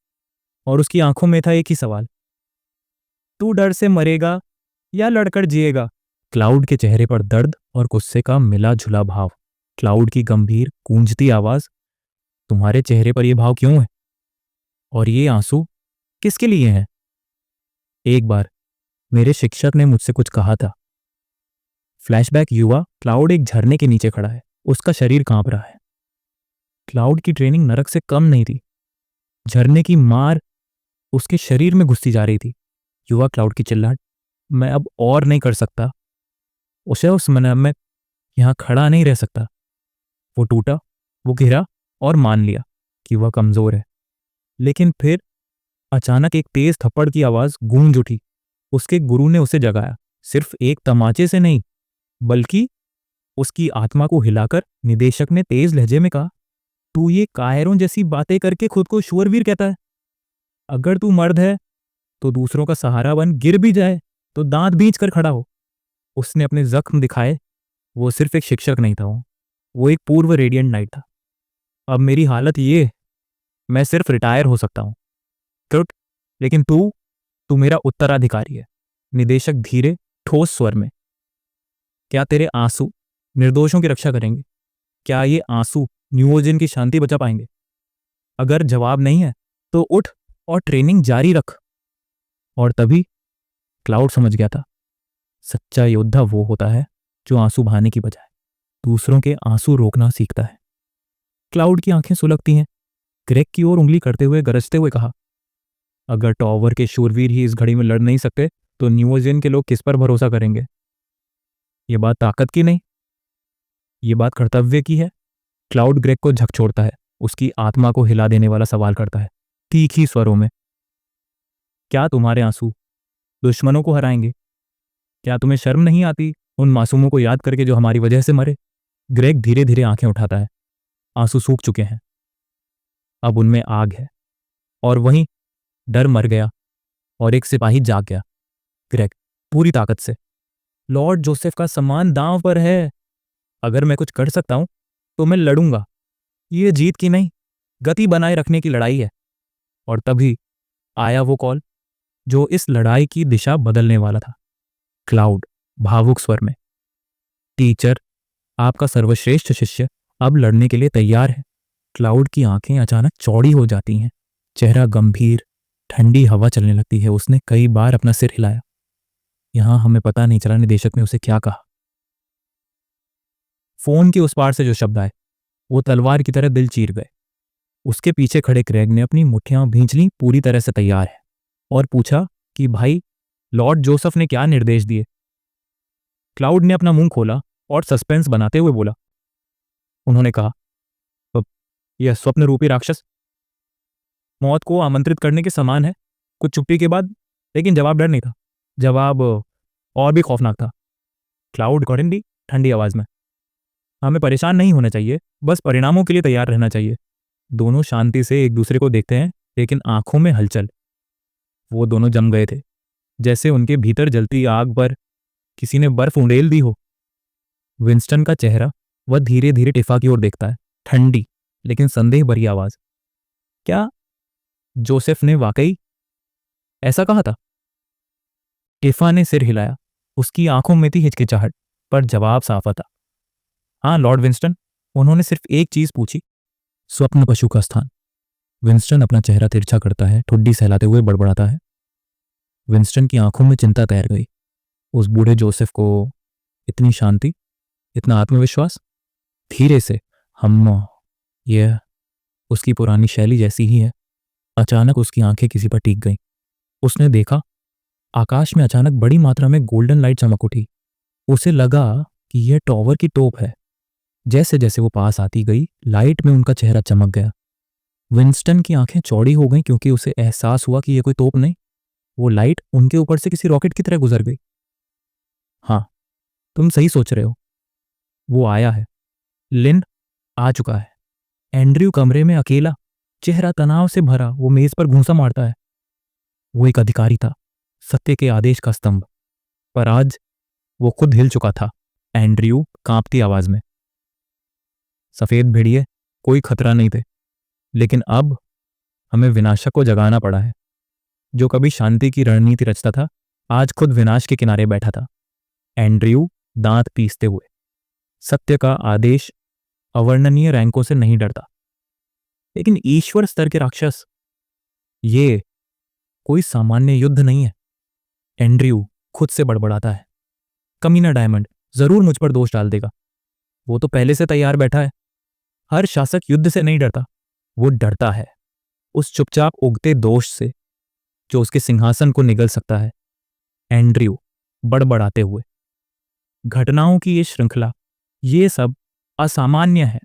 और उसकी आंखों में था एक ही सवाल, तू डर से मरेगा या लड़कर जिएगा? क्लाउड के चेहरे पर दर्द और गुस्से का मिला जुला भाव। क्लाउड की गंभीर गूंजती आवाज, तुम्हारे चेहरे पर यह भाव क्यों है? और ये आंसू किसके लिए हैं? एक बार मेरे शिक्षक ने मुझसे कुछ कहा था। फ्लैशबैक युवा क्लाउड एक झरने के नीचे खड़ा है, उसका शरीर कांप रहा है। क्लाउड की ट्रेनिंग नरक से कम नहीं थी। झरने की मार उसके शरीर में घुसती जा रही थी। युवा क्लाउड की चिल्लाहट, मैं अब और नहीं कर सकता। उसे उस मन में यहां खड़ा नहीं रह सकता। वो टूटा, वो गिरा और मान लिया कि वह कमजोर है। लेकिन फिर अचानक एक तेज थप्पड़ की आवाज गूंज उठी। उसके गुरु ने उसे जगाया, सिर्फ एक तमाचे से नहीं, बल्कि उसकी आत्मा को हिलाकर निदेशक ने तेज लहजे में कहा, तू ये कायरों जैसी बातें करके खुद को शूरवीर कहता है? अगर तू मर्द है तो दूसरों का सहारा बन, गिर भी जाए तो दांत बींच कर खड़ा हो। उसने अपने जख्म दिखाए। वो सिर्फ एक शिक्षक नहीं था, वो एक पूर्व रेडिएंट नाइट था। अब मेरी हालत ये, मैं सिर्फ रिटायर हो सकता हूं। क्रुट, लेकिन तू तू मेरा उत्तराधिकारी है। निदेशक धीरे ठोस स्वर में, क्या तेरे आंसू निर्दोषों की रक्षा करेंगे? क्या ये आंसू न्यूओजन की शांति बचा पाएंगे? अगर जवाब नहीं है तो उठ और ट्रेनिंग जारी रख। और तभी क्लाउड समझ गया था, सच्चा योद्धा वो होता है जो आंसू बहाने की बजाय दूसरों के आंसू रोकना सीखता है। क्लाउड की आंखें सुलगती हैं। ग्रेग की ओर उंगली करते हुए गरजते हुए कहा, अगर टॉवर के शूरवीर ही इस घड़ी में लड़ नहीं सकते तो न्यूओजन के लोग किस पर भरोसा करेंगे? ये बात ताकत की नहीं, ये बात कर्तव्य की है। क्लाउड ग्रेग को झकझोरता है, उसकी आत्मा को हिला देने वाला सवाल करता है, तीखी स्वरों में, क्या तुम्हारे आंसू दुश्मनों को हराएंगे? क्या तुम्हें शर्म नहीं आती उन मासूमों को याद करके जो हमारी वजह से मरे? ग्रेग धीरे धीरे आंखें उठाता है। आंसू सूख चुके हैं, अब उनमें आग है। और वहीं डर मर गया और एक सिपाही जाग गया। ग्रेग पूरी ताकत से, लॉर्ड जोसेफ का सम्मान दांव पर है। अगर मैं कुछ कर सकता हूं तो मैं लड़ूंगा। ये जीत की नहीं, गति बनाए रखने की लड़ाई है। और तभी आया वो कॉल जो इस लड़ाई की दिशा बदलने वाला था। क्लाउड भावुक स्वर में, टीचर, आपका सर्वश्रेष्ठ शिष्य अब लड़ने के लिए तैयार है। क्लाउड की आंखें अचानक चौड़ी हो जाती हैं, चेहरा गंभीर, ठंडी हवा चलने लगती है। उसने कई बार अपना सिर हिलाया। यहां हमें पता नहीं चला निदेशक ने उसे क्या कहा। फोन के उस पार से जो शब्द आए वो तलवार की तरह दिल चीर गए। उसके पीछे खड़े क्रेग ने अपनी मुट्ठियां भींच ली, पूरी तरह से तैयार है, और पूछा कि भाई, लॉर्ड जोसेफ ने क्या निर्देश दिए? क्लाउड ने अपना मुंह खोला और सस्पेंस बनाते हुए बोला, उन्होंने कहा, यह स्वप्न रूपी राक्षस मौत को आमंत्रित करने के समान है। कुछ चुप्पी के बाद, लेकिन जवाब डर नहीं था, जवाब और भी खौफनाक था। क्लाउड कॉरेंडी ठंडी आवाज में, हमें परेशान नहीं होना चाहिए, बस परिणामों के लिए तैयार रहना चाहिए। दोनों शांति से एक दूसरे को देखते हैं, लेकिन आंखों में हलचल। वो दोनों जम गए थे, जैसे उनके भीतर जलती आग पर किसी ने बर्फ उंडेल दी हो। विंस्टन का चेहरा, वह धीरे धीरे टिफा की ओर देखता है, ठंडी लेकिन संदेह भरी आवाज, क्या जोसेफ ने वाकई ऐसा कहा था? टिफा ने सिर हिलाया, उसकी आंखों में थी हिचकिचाहट, पर जवाब साफ था, हाँ लॉर्ड विंस्टन। उन्होंने सिर्फ एक चीज पूछी, स्वप्न पशु का स्थान। विंस्टन अपना चेहरा तिरछा करता है, ठुड्डी सहलाते हुए बड़बड़ाता है। विंस्टन की आंखों में चिंता तैर गई। उस बूढ़े जोसेफ को इतनी शांति, इतना आत्मविश्वास। धीरे से, हम, यह उसकी पुरानी शैली जैसी ही है। अचानक उसकी आंखें किसी पर टिक गईं। उसने देखा, आकाश में अचानक बड़ी मात्रा में गोल्डन लाइट चमक उठी। उसे लगा कि यह टॉवर की तोप है। जैसे जैसे वो पास आती गई, लाइट में उनका चेहरा चमक गया। विंस्टन की आंखें चौड़ी हो गईं क्योंकि उसे एहसास हुआ कि यह कोई तोप नहीं, वो लाइट उनके ऊपर से किसी रॉकेट की तरह गुजर गई। हाँ, तुम सही सोच रहे हो, वो आया है। लिन आ चुका है। एंड्रयू कमरे में अकेला, चेहरा तनाव से भरा, वो मेज पर घूंसा मारता है। वो एक अधिकारी था, सत्य के आदेश का स्तंभ, पर आज वो खुद हिल चुका था। एंड्रयू कांपती आवाज में, सफेद भेड़िए, कोई खतरा नहीं थे, लेकिन अब हमें विनाशक को जगाना पड़ा है। जो कभी शांति की रणनीति रचता था, आज खुद विनाश के किनारे बैठा था। एंड्रयू दांत पीसते हुए, सत्य का आदेश अवर्णनीय रैंकों से नहीं डरता, लेकिन ईश्वर स्तर के राक्षस, ये कोई सामान्य युद्ध नहीं है। एंड्रयू खुद से बड़बड़ाता है, कमीना डायमंड जरूर मुझ पर दोष डाल देगा। वो तो पहले से तैयार बैठा है। हर शासक युद्ध से नहीं डरता, वो डरता है उस चुपचाप उगते दोष से जो उसके सिंहासन को निगल सकता है। एंड्रयू बड़बड़ाते हुए, घटनाओं की ये श्रृंखला, ये सब असामान्य है।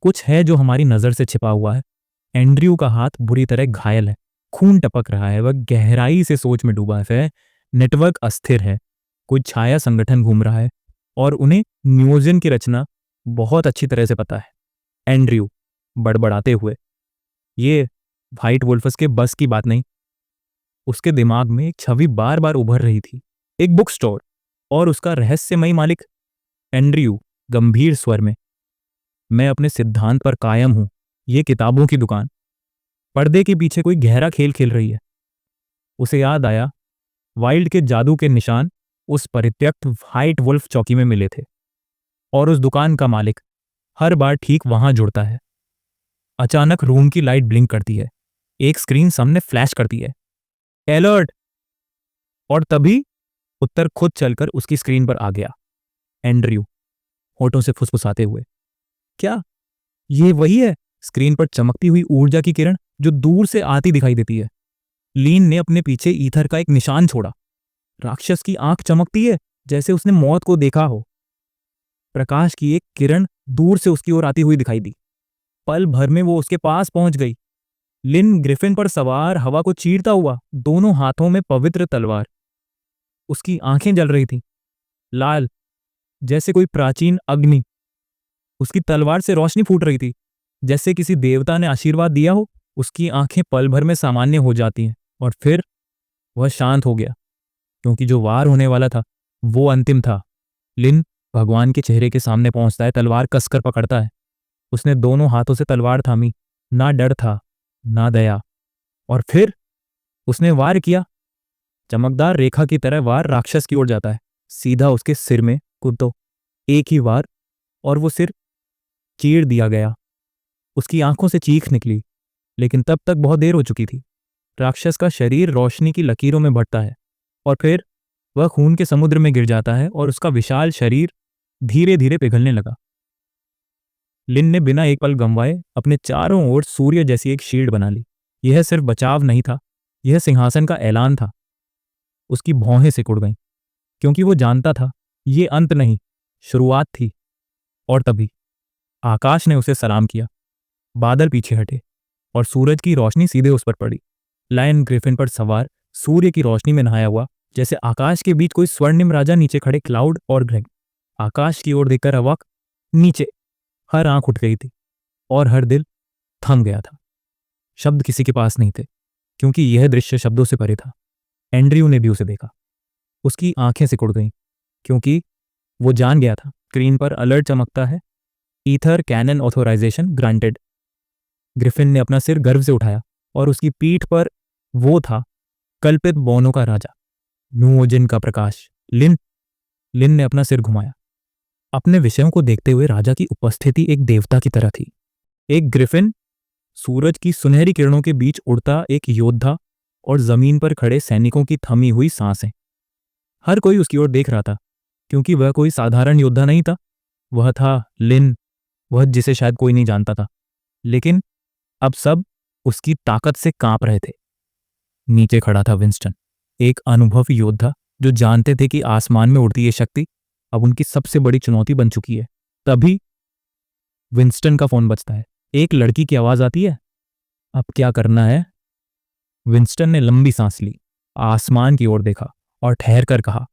कुछ है जो हमारी नजर से छिपा हुआ है। एंड्रयू का हाथ बुरी तरह घायल है, खून टपक रहा है, वह गहराई से सोच में डूबा है। नेटवर्क अस्थिर है, कोई छाया संगठन घूम रहा है और उन्हें नियोजन की रचना बहुत अच्छी तरह से पता है। एंड्रयू बड़बड़ाते हुए, ये व्हाइट वुल्फ्स के बस की बात नहीं। उसके दिमाग में एक छवि बार बार उभर रही थी, एक बुक स्टोर और उसका रहस्यमयी मालिक। एंड्रयू गंभीर स्वर में, मैं अपने सिद्धांत पर कायम हूं, ये किताबों की दुकान। पर्दे के पीछे कोई गहरा खेल खेल रही है। उसे याद आया, वाइल्ड के जादू के निशान उस परित्यक्त व्हाइट वुल्फ चौकी में मिले थे, और उस दुकान का मालिक हर बार ठीक वहां जुड़ता है। अचानक रूम की लाइट ब्लिंक करती है, एक स्क्रीन सामने फ्लैश करती है, अलर्ट। और तभी उत्तर खुद चलकर उसकी स्क्रीन पर आ गया। एंड्रयू होठों से फुसफुसाते हुए, क्या ये वही है? स्क्रीन पर चमकती हुई ऊर्जा की किरण जो दूर से आती दिखाई देती है। लीन ने अपने पीछे ईथर का एक निशान छोड़ा। राक्षस की आंख चमकती है, जैसे उसने मौत को देखा हो। प्रकाश की एक किरण दूर से उसकी ओर आती हुई दिखाई दी। पल भर में वो उसके पास पहुंच गई। लिन ग्रिफिन पर सवार, हवा को चीरता हुआ, दोनों हाथों में पवित्र तलवार। उसकी आंखें जल रही थीं, लाल, जैसे कोई प्राचीन अग्नि। उसकी तलवार से रोशनी फूट रही थी, जैसे किसी देवता ने आशीर्वाद दिया हो। उसकी आंखें पल भर में सामान्य हो जाती हैं और फिर वह शांत हो गया, क्योंकि जो वार होने वाला था वो अंतिम था। लिन भगवान के चेहरे के सामने पहुंचता है, तलवार कसकर पकड़ता है। उसने दोनों हाथों से तलवार थामी, ना डर था ना दया। और फिर उसने वार किया। चमकदार रेखा की तरह वार राक्षस की ओर जाता है, सीधा उसके सिर में कूदो। एक ही वार और वो सिर चीर दिया गया। उसकी आंखों से चीख निकली, लेकिन तब तक बहुत देर हो चुकी थी। राक्षस का शरीर रोशनी की लकीरों में बढ़ता है और फिर वह खून के समुद्र में गिर जाता है और उसका विशाल शरीर धीरे धीरे पिघलने लगा। लिन ने बिना एक पल गंवाए अपने चारों ओर सूर्य जैसी एक शील्ड बना ली। यह सिर्फ बचाव नहीं था, यह सिंहासन का ऐलान था। उसकी भौहें सिकुड़ गईं, क्योंकि वो जानता था ये अंत नहीं, शुरुआत थी। और तभी आकाश ने उसे सलाम किया। बादल पीछे हटे और सूरज की रोशनी सीधे उस पर पड़ी। लायन ग्रिफिन पर सवार, सूर्य की रोशनी में नहाया हुआ, जैसे आकाश के बीच कोई स्वर्णिम राजा नीचे खड़े क्लाउड और ग्रेग। आकाश की ओर देखकर अवाक, नीचे हर आंख उठ गई थी और हर दिल थम गया था। शब्द किसी के पास नहीं थे, क्योंकि यह दृश्य शब्दों से परे था। एंड्रयू ने भी उसे देखा। उसकी आंखें सिकुड़ गईं, क्योंकि वो जान गया था स्क्रीन पर अलर्ट चमकता है, ether cannon authorisation granted. Griffin ने अपना सिर गर्व से उठाया और उसकी पीठ पर वो था, कल्पित बौनों का राजा, नुओजिन का प्रकाश। लिन ने अपना सिर घुमाया। अपने विषयों को देखते हुए राजा की उपस्थिति एक देवता की तरह थी। एक ग्रिफिन, सूरज की सुनहरी किरणों के बीच उड़ता एक योद्धा, और जमीन पर खड़े सैनिकों की थमी हुई सांसें। हर कोई उसकी ओर देख रहा था, क्योंकि वह कोई साधारण योद्धा नहीं था। वह था लिन, वह जिसे शायद कोई नहीं जानता था, लेकिन अब सब उसकी ताकत से कांप रहे थे। नीचे खड़ा था विंस्टन, एक अनुभवी योद्धा जो जानते थे कि आसमान में उड़ती ये शक्ति अब उनकी सबसे बड़ी चुनौती बन चुकी है। तभी विंस्टन का फोन बजता है। एक लड़की की आवाज आती है, अब क्या करना है? विंस्टन ने लंबी सांस ली, आसमान की ओर देखा और ठहर कर कहा,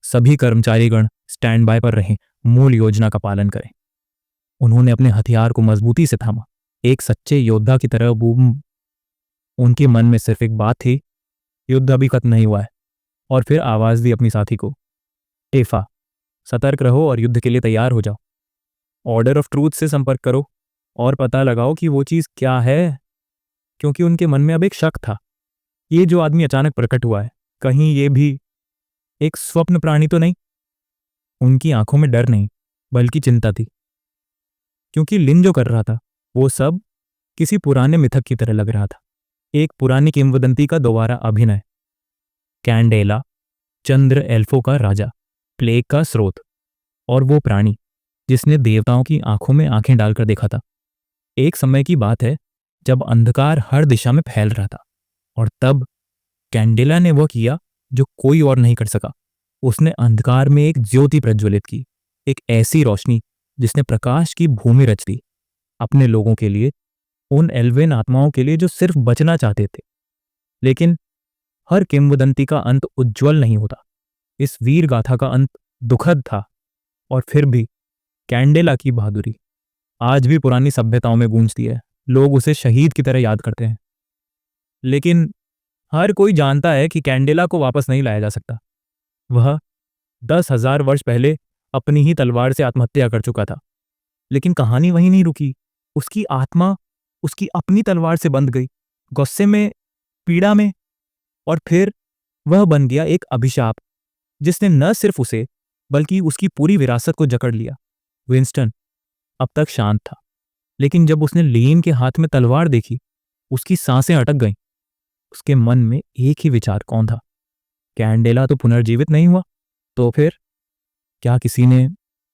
सभी कर्मचारीगण स्टैंड बाय पर रहें, मूल योजना का पालन करें। उन्होंने अपने हथियार को मजबूती से थामा, एक सच्चे योद्धा की तरह। उनके मन में सिर्फ एक बात थी, युद्ध अभी खत्म नहीं हुआ है। और फिर आवाज दी अपनी साथी को, टेफा, सतर्क रहो और युद्ध के लिए तैयार हो जाओ। ऑर्डर ऑफ ट्रूथ से संपर्क करो और पता लगाओ कि वो चीज क्या है। क्योंकि उनके मन में अब एक शक था, ये जो आदमी अचानक प्रकट हुआ है, कहीं ये भी एक स्वप्न प्राणी तो नहीं। उनकी आंखों में डर नहीं, बल्कि चिंता थी, क्योंकि लिन जो कर रहा था वो सब किसी पुराने मिथक की तरह लग रहा था, एक पुरानी किंवदंती का दोबारा अभिनय। कैंडेला, चंद्र एल्फो का राजा, प्लेग का स्रोत, और वो प्राणी जिसने देवताओं की आंखों में आंखें डालकर देखा था। एक समय की बात है जब अंधकार हर दिशा में फैल रहा था, और तब कैंडेला ने वह किया जो कोई और नहीं कर सका। उसने अंधकार में एक ज्योति प्रज्वलित की, एक ऐसी रोशनी जिसने प्रकाश की भूमि रच दी, अपने लोगों के लिए, उन एल्वेन आत्माओं के लिए जो सिर्फ बचना चाहते थे। लेकिन हर किंवदंती का अंत उज्जवल नहीं होता, इस वीर गाथा का अंत दुखद था। और फिर भी कैंडेला की बहादुरी आज भी पुरानी सभ्यताओं में गूंजती है, लोग उसे शहीद की तरह याद करते हैं। लेकिन हर कोई जानता है कि कैंडेला को वापस नहीं लाया जा सकता। वह 10,000 वर्ष पहले अपनी ही तलवार से आत्महत्या कर चुका था। लेकिन कहानी वहीं नहीं रुकी, उसकी आत्मा उसकी अपनी तलवार से बंध गई, गुस्से में, पीड़ा में। और फिर वह बन गया एक अभिशाप जिसने न सिर्फ उसे बल्कि उसकी पूरी विरासत को जकड़ लिया। विंस्टन अब तक शांत था, लेकिन जब उसने लीन के हाथ में तलवार देखी, उसकी सांसें अटक गईं। उसके मन में एक ही विचार कौन था, कैंडेला तो पुनर्जीवित नहीं हुआ, तो फिर क्या किसी ने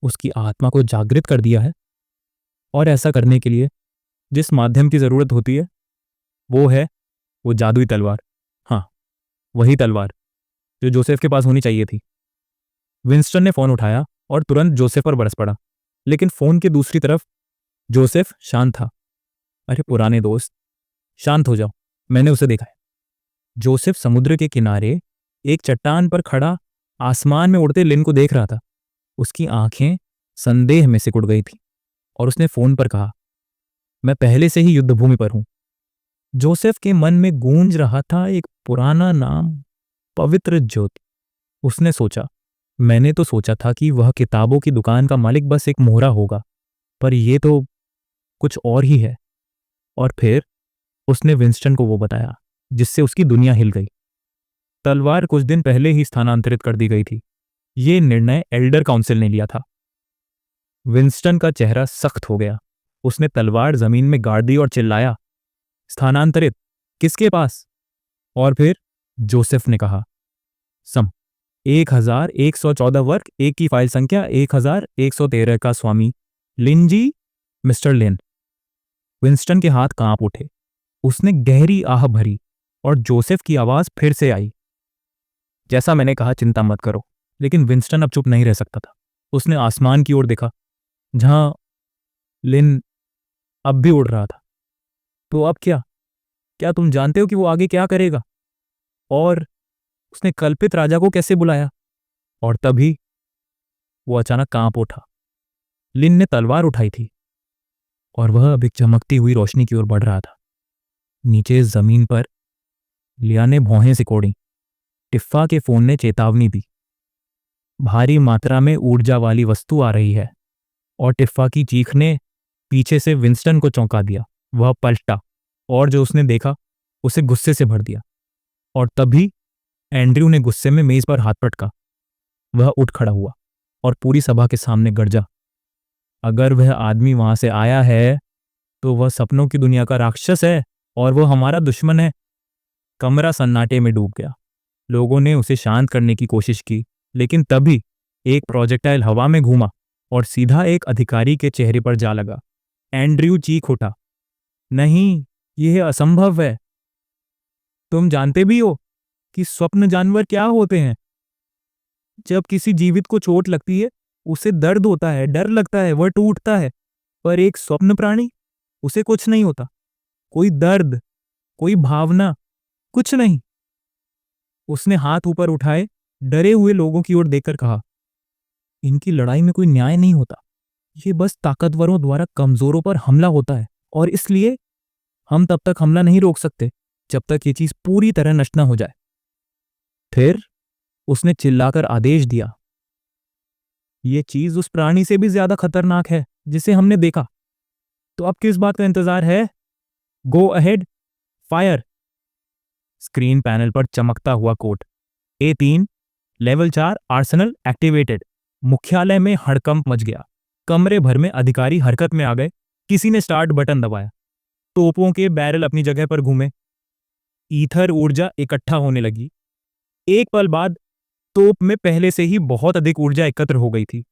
उसकी आत्मा को जागृत कर दिया है? और ऐसा करने के लिए जिस माध्यम की जरूरत होती है वो है वो जादुई तलवार। हाँ, वही तलवार जो जोसेफ के पास होनी चाहिए थी। विंस्टन ने फोन उठाया और तुरंत जोसेफ पर बरस पड़ा, लेकिन फोन के दूसरी तरफ जोसेफ शांत था। अरे पुराने दोस्त, शांत हो जाओ, मैंने उसे देखा है। जोसेफ समुद्र के किनारे एक चट्टान पर खड़ा आसमान में उड़ते लिन को देख रहा था। उसकी आंखें संदेह में सिकुड़ गई थी और उसने फोन पर कहा, मैं पहले से ही युद्धभूमि पर हूं। जोसेफ के मन में गूंज रहा था एक पुराना नाम, पवित्र ज्योति। उसने सोचा, मैंने तो सोचा था कि वह किताबों की दुकान का मालिक बस एक मोहरा होगा, पर यह तो कुछ और ही है। और फिर उसने विंस्टन को वो बताया जिससे उसकी दुनिया हिल गई। तलवार कुछ दिन पहले ही स्थानांतरित कर दी गई थी। ये निर्णय एल्डर काउंसिल ने लिया था। विंस्टन का चेहरा सख्त हो गया। उसने तलवार जमीन में गाड़ दी और चिल्लाया, स्थानांतरित? किसके पास? और फिर जोसेफ ने कहा, सम 1114 वर्ग 1 की फाइल संख्या 1113 का स्वामी लिन जी, मिस्टर लिन। विंस्टन के हाथ कांप उठे। उसने गहरी आह भरी और जोसेफ की आवाज फिर से आई, जैसा मैंने कहा, चिंता मत करो। लेकिन विंस्टन अब चुप नहीं रह सकता था। उसने आसमान की ओर देखा जहां लिन अब भी उड़ रहा था। तो अब क्या? क्या तुम जानते हो कि वो आगे क्या करेगा? और उसने कल्पित राजा को कैसे बुलाया? और तभी वो अचानक कांप उठा। लिन ने तलवार उठाई थी और वह अब एक चमकती हुई रोशनी की ओर बढ़ रहा था। नीचे जमीन पर लिया ने भौहें सिकोड़ी। टिफ्फा के फोन ने चेतावनी दी, भारी मात्रा में ऊर्जा वाली वस्तु आ रही है। और टिफ्फा की चीख ने पीछे से विंस्टन को चौंका दिया। वह पलटा और जो उसने देखा उसे गुस्से से भर दिया। और तभी एंड्रयू ने गुस्से में मेज पर हाथ पटका। वह उठ खड़ा हुआ और पूरी सभा के सामने गरजा, अगर वह आदमी वहां से आया है तो वह सपनों की दुनिया का राक्षस है और वह हमारा दुश्मन है। कमरा सन्नाटे में डूब गया। लोगों ने उसे शांत करने की कोशिश की, लेकिन तभी एक प्रोजेक्टाइल हवा में घूमा और सीधा एक अधिकारी के चेहरे पर जा लगा। एंड्रयू चीख उठा, नहीं, यह असंभव है। तुम जानते भी हो कि स्वप्न जानवर क्या होते हैं? जब किसी जीवित को चोट लगती है उसे दर्द होता है, डर लगता है, वह टूटता है। पर एक स्वप्न प्राणी, उसे कुछ नहीं होता, कोई दर्द, कोई भावना, कुछ नहीं। उसने हाथ ऊपर उठाए, डरे हुए लोगों की ओर देखकर कहा, इनकी लड़ाई में कोई न्याय नहीं होता। ये बस ताकतवरों द्वारा कमजोरों पर हमला होता है और इसलिए हम तब तक हमला नहीं रोक सकते जब तक ये चीज पूरी तरह नष्ट ना हो जाए। फिर उसने चिल्लाकर आदेश दिया, ये चीज उस प्राणी से भी ज्यादा खतरनाक है जिसे हमने देखा। तो अब किस बात का इंतजार है? Go ahead, fire. Screen panel पर चमकता हुआ code, A3 level 4 Arsenal activated. मुख्यालय में हड़कंप मच गया। कमरे भर में अधिकारी हरकत में आ गए। किसी ने स्टार्ट बटन दबाया। तोपों के बैरल अपनी जगह पर घूमे। ईथर ऊर्जा इकट्ठा होने लगी। एक पल बाद तोप में पहले से ही बहुत अधिक ऊर्जा एकत्र हो गई थी।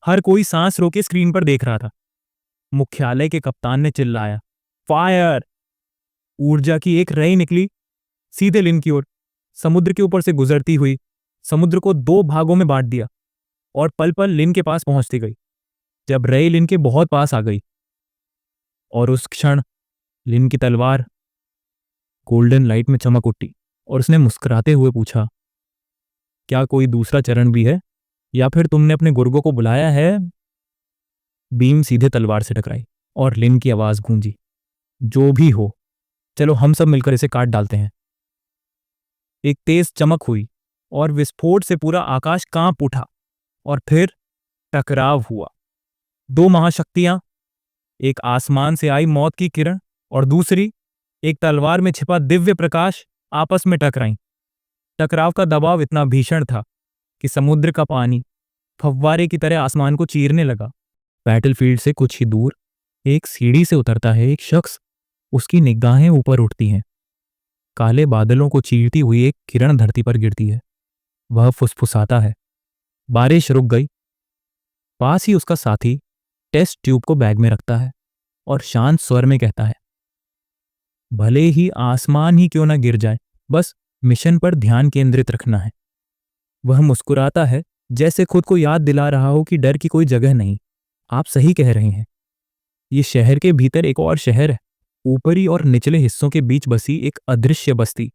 हर कोई सांस रोके स्क्रीन पर देख रहा था। मुख्यालय के कप्तान ने चिल्लाया, फायर। ऊर्जा की एक रेई निकली सीधे लिन की ओर, समुद्र के ऊपर से गुजरती हुई समुद्र को दो भागों में बांट दिया और पल पल लिन के पास पहुंचती गई। जब रेई लिन के बहुत पास आ गई और उस क्षण लिन की तलवार गोल्डन लाइट में चमक उठी और उसने मुस्कुराते हुए पूछा, क्या कोई दूसरा चरण भी है या फिर तुमने अपने गुर्गों को बुलाया है? बीम सीधे तलवार से टकराई और लिन की आवाज गूंजी, जो भी हो, चलो हम सब मिलकर इसे काट डालते हैं। एक तेज चमक हुई और विस्फोट से पूरा आकाश कांप उठा और फिर टकराव हुआ। दो महाशक्तियां, एक आसमान से आई मौत की किरण और दूसरी एक तलवार में छिपा दिव्य प्रकाश, आपस में टकराईं। टकराव का दबाव इतना भीषण था कि समुद्र का पानी फव्वारे की तरह आसमान को चीरने लगा। बैटलफील्ड से कुछ ही दूर एक सीढ़ी से उतरता है एक शख्स। उसकी निगाहें ऊपर उठती हैं। काले बादलों को चीरती हुई एक किरण धरती पर गिरती है। वह फुसफुसाता है, बारिश रुक गई। पास ही उसका साथी टेस्ट ट्यूब को बैग में रखता है और शांत स्वर में कहता है, भले ही आसमान ही क्यों ना गिर जाए, बस मिशन पर ध्यान केंद्रित रखना है। वह मुस्कुराता है, जैसे खुद को याद दिला रहा हो कि डर की कोई जगह नहीं। आप सही कह रहे हैं। ये शहर के भीतर एक और शहर है, ऊपरी और निचले हिस्सों के बीच बसी एक अदृश्य बस्ती,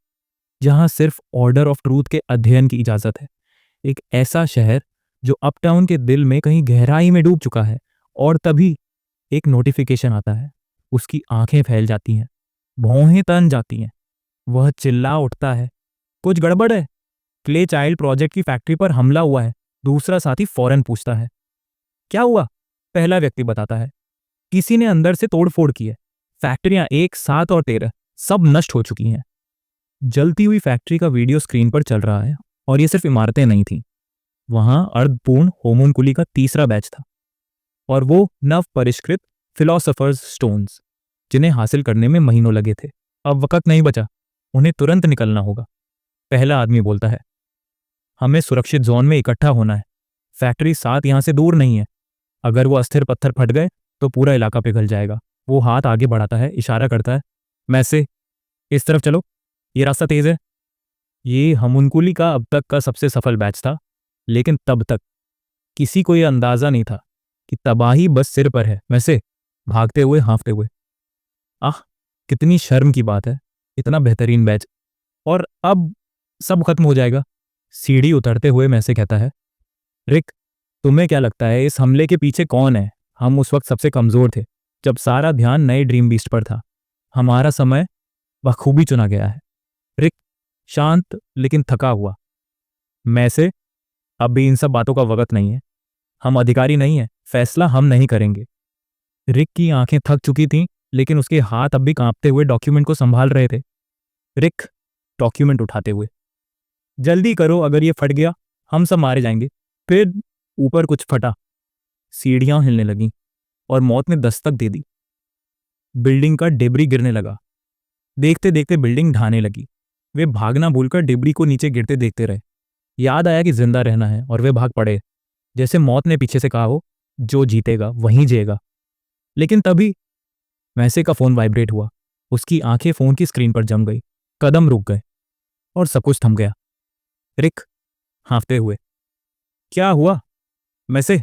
जहां सिर्फ ऑर्डर ऑफ ट्रूथ के अध्ययन की इजाजत है। एक ऐसा शहर जो अपटाउन के दिल में कहीं गहराई में डूब चुका है। और तभी एक नोटिफिकेशन आता है। उसकी आंखें फैल जाती हैं, भौहें तन जाती हैं। वह चिल्ला उठता है, कुछ गड़बड़ है। क्ले चाइल्ड प्रोजेक्ट की फैक्ट्री पर हमला हुआ है। दूसरा साथी फौरन पूछता है, क्या हुआ? पहला व्यक्ति बताता है, किसी ने अंदर से तोड़फोड़ की है। फैक्ट्रियां 1, 7 और 13 सब नष्ट हो चुकी हैं। जलती हुई फैक्ट्री का वीडियो स्क्रीन पर चल रहा है और ये सिर्फ इमारतें नहीं थीं। वहां अर्धपूर्ण होमुनकुली का तीसरा बैच था और वो नव परिष्कृत फिलोसोफर्स स्टोन्स, जिन्हें हासिल करने में महीनों लगे थे। अब वक्त नहीं बचा, उन्हें तुरंत निकलना होगा। पहला आदमी बोलता है, हमें सुरक्षित जोन में इकट्ठा होना है। फैक्ट्री 7 यहां से दूर नहीं है। अगर वो अस्थिर पत्थर फट गए तो पूरा इलाका पिघल जाएगा। वो हाथ आगे बढ़ाता है, इशारा करता है, मैसे इस तरफ चलो, ये रास्ता तेज है। ये होमुनकुली का अब तक का सबसे सफल बैच था, लेकिन तब तक किसी को यह अंदाजा नहीं था कि तबाही बस सिर पर है। वैसे भागते हुए, हाँफते हुए, आह, कितनी शर्म की बात है। इतना बेहतरीन बैच और अब सब खत्म हो जाएगा। सीढ़ी उतरते हुए मैसे कहता है, रिक, तुम्हें क्या लगता है इस हमले के पीछे कौन है? हम उस वक्त सबसे कमजोर थे, जब सारा ध्यान नए ड्रीम बीस्ट पर था। हमारा समय बखूबी चुना गया है। रिक शांत लेकिन थका हुआ, मैसे अब भी इन सब बातों का वक्त नहीं है। हम अधिकारी नहीं हैं, फैसला हम नहीं करेंगे। रिक की आंखें थक चुकी थीं, लेकिन उसके हाथ अब भी कांपते हुए डॉक्यूमेंट को संभाल रहे थे। रिक डॉक्यूमेंट उठाते हुए, जल्दी करो, अगर ये फट गया हम सब मारे जाएंगे। फिर ऊपर कुछ फटा, सीढ़ियां हिलने लगीं और मौत ने दस्तक दे दी। बिल्डिंग का डेब्री गिरने लगा। देखते देखते बिल्डिंग ढाने लगी। वे भागना भूलकर डेब्री को नीचे गिरते देखते रहे। याद आया कि जिंदा रहना है और वे भाग पड़े, जैसे मौत ने पीछे से कहा हो, जो जीतेगा वहीं जिएगा। लेकिन तभी मैसे का फोन वाइब्रेट हुआ। उसकी आंखें फोन की स्क्रीन पर जम गई, कदम रुक गए और सब कुछ थम गया। रिक हाँफते हुए, क्या हुआ? मैसे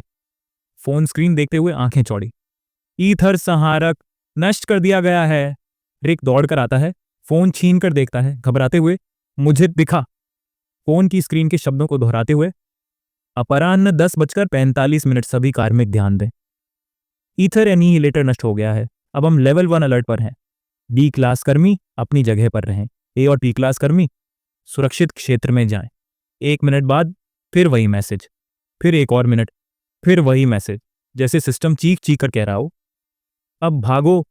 फोन स्क्रीन देखते हुए आंखें चौड़ी, ईथर संहारक नष्ट कर दिया गया है। रिक दौड़कर आता है, फोन छीन कर देखता है, घबराते हुए, मुझे दिखा। फोन की स्क्रीन के शब्दों को दोहराते हुए, अपराह्न 10:45 सभी कार्मिक ध्यान दें। ईथर एनीहिलेटर नष्ट हो गया है। अब हम लेवल 1 अलर्ट पर हैं। डी क्लास कर्मी अपनी जगह पर रहें। ए और पी क्लास कर्मी सुरक्षित क्षेत्र में जाएं। 1 मिनट बाद फिर वही मैसेज, फिर एक और मिनट, फिर वही मैसेज, जैसे सिस्टम चीख चीख कर कह रहा हो, अब भागो,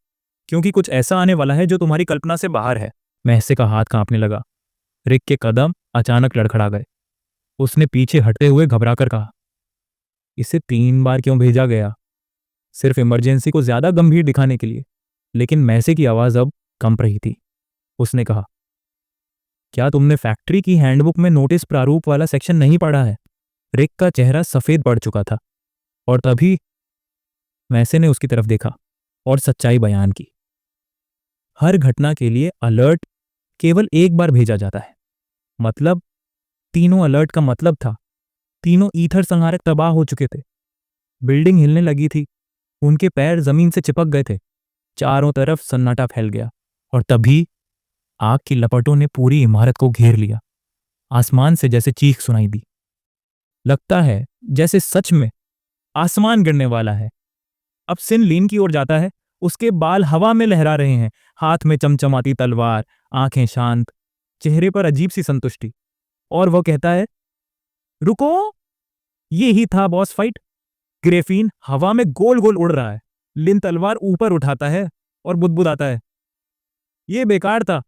क्योंकि कुछ ऐसा आने वाला है जो तुम्हारी कल्पना से बाहर है। महसे का हाथ कांपने लगा। रिक के कदम अचानक लड़खड़ा गए। उसने पीछे हटते हुए घबराकर कहा, इसे 3 बार क्यों भेजा गया? सिर्फ इमरजेंसी को ज्यादा गंभीर दिखाने के लिए। लेकिन महसे की आवाज अब कंप रही थी। उसने कहा, क्या तुमने फैक्ट्री की हैंडबुक में नोटिस प्रारूप वाला सेक्शन नहीं पढ़ा है? रिक का चेहरा सफेद पड़ चुका था और तभी महसे ने उसकी तरफ देखा और सच्चाई बयान की। हर घटना के लिए अलर्ट केवल एक बार भेजा जाता है। मतलब तीनों अलर्ट का मतलब था तीनों ईथर संहारक तबाह हो चुके थे। बिल्डिंग हिलने लगी थी। उनके पैर जमीन से चिपक गए थे। चारों तरफ सन्नाटा फैल गया और तभी आग की लपटों ने पूरी इमारत को घेर लिया। आसमान से जैसे चीख सुनाई दी। लगता है जैसे सच में आसमान गिरने वाला है। अब सिन लीन की ओर जाता है। उसके बाल हवा में लहरा रहे हैं, हाथ में चमचमाती तलवार, आंखें शांत, चेहरे पर अजीब सी संतुष्टि। और वो कहता है, रुको, ये ही था बॉस फाइट। ग्रेफीन हवा में गोल गोल उड़ रहा है। लिन तलवार ऊपर उठाता है और बुदबुदाता है, ये बेकार था।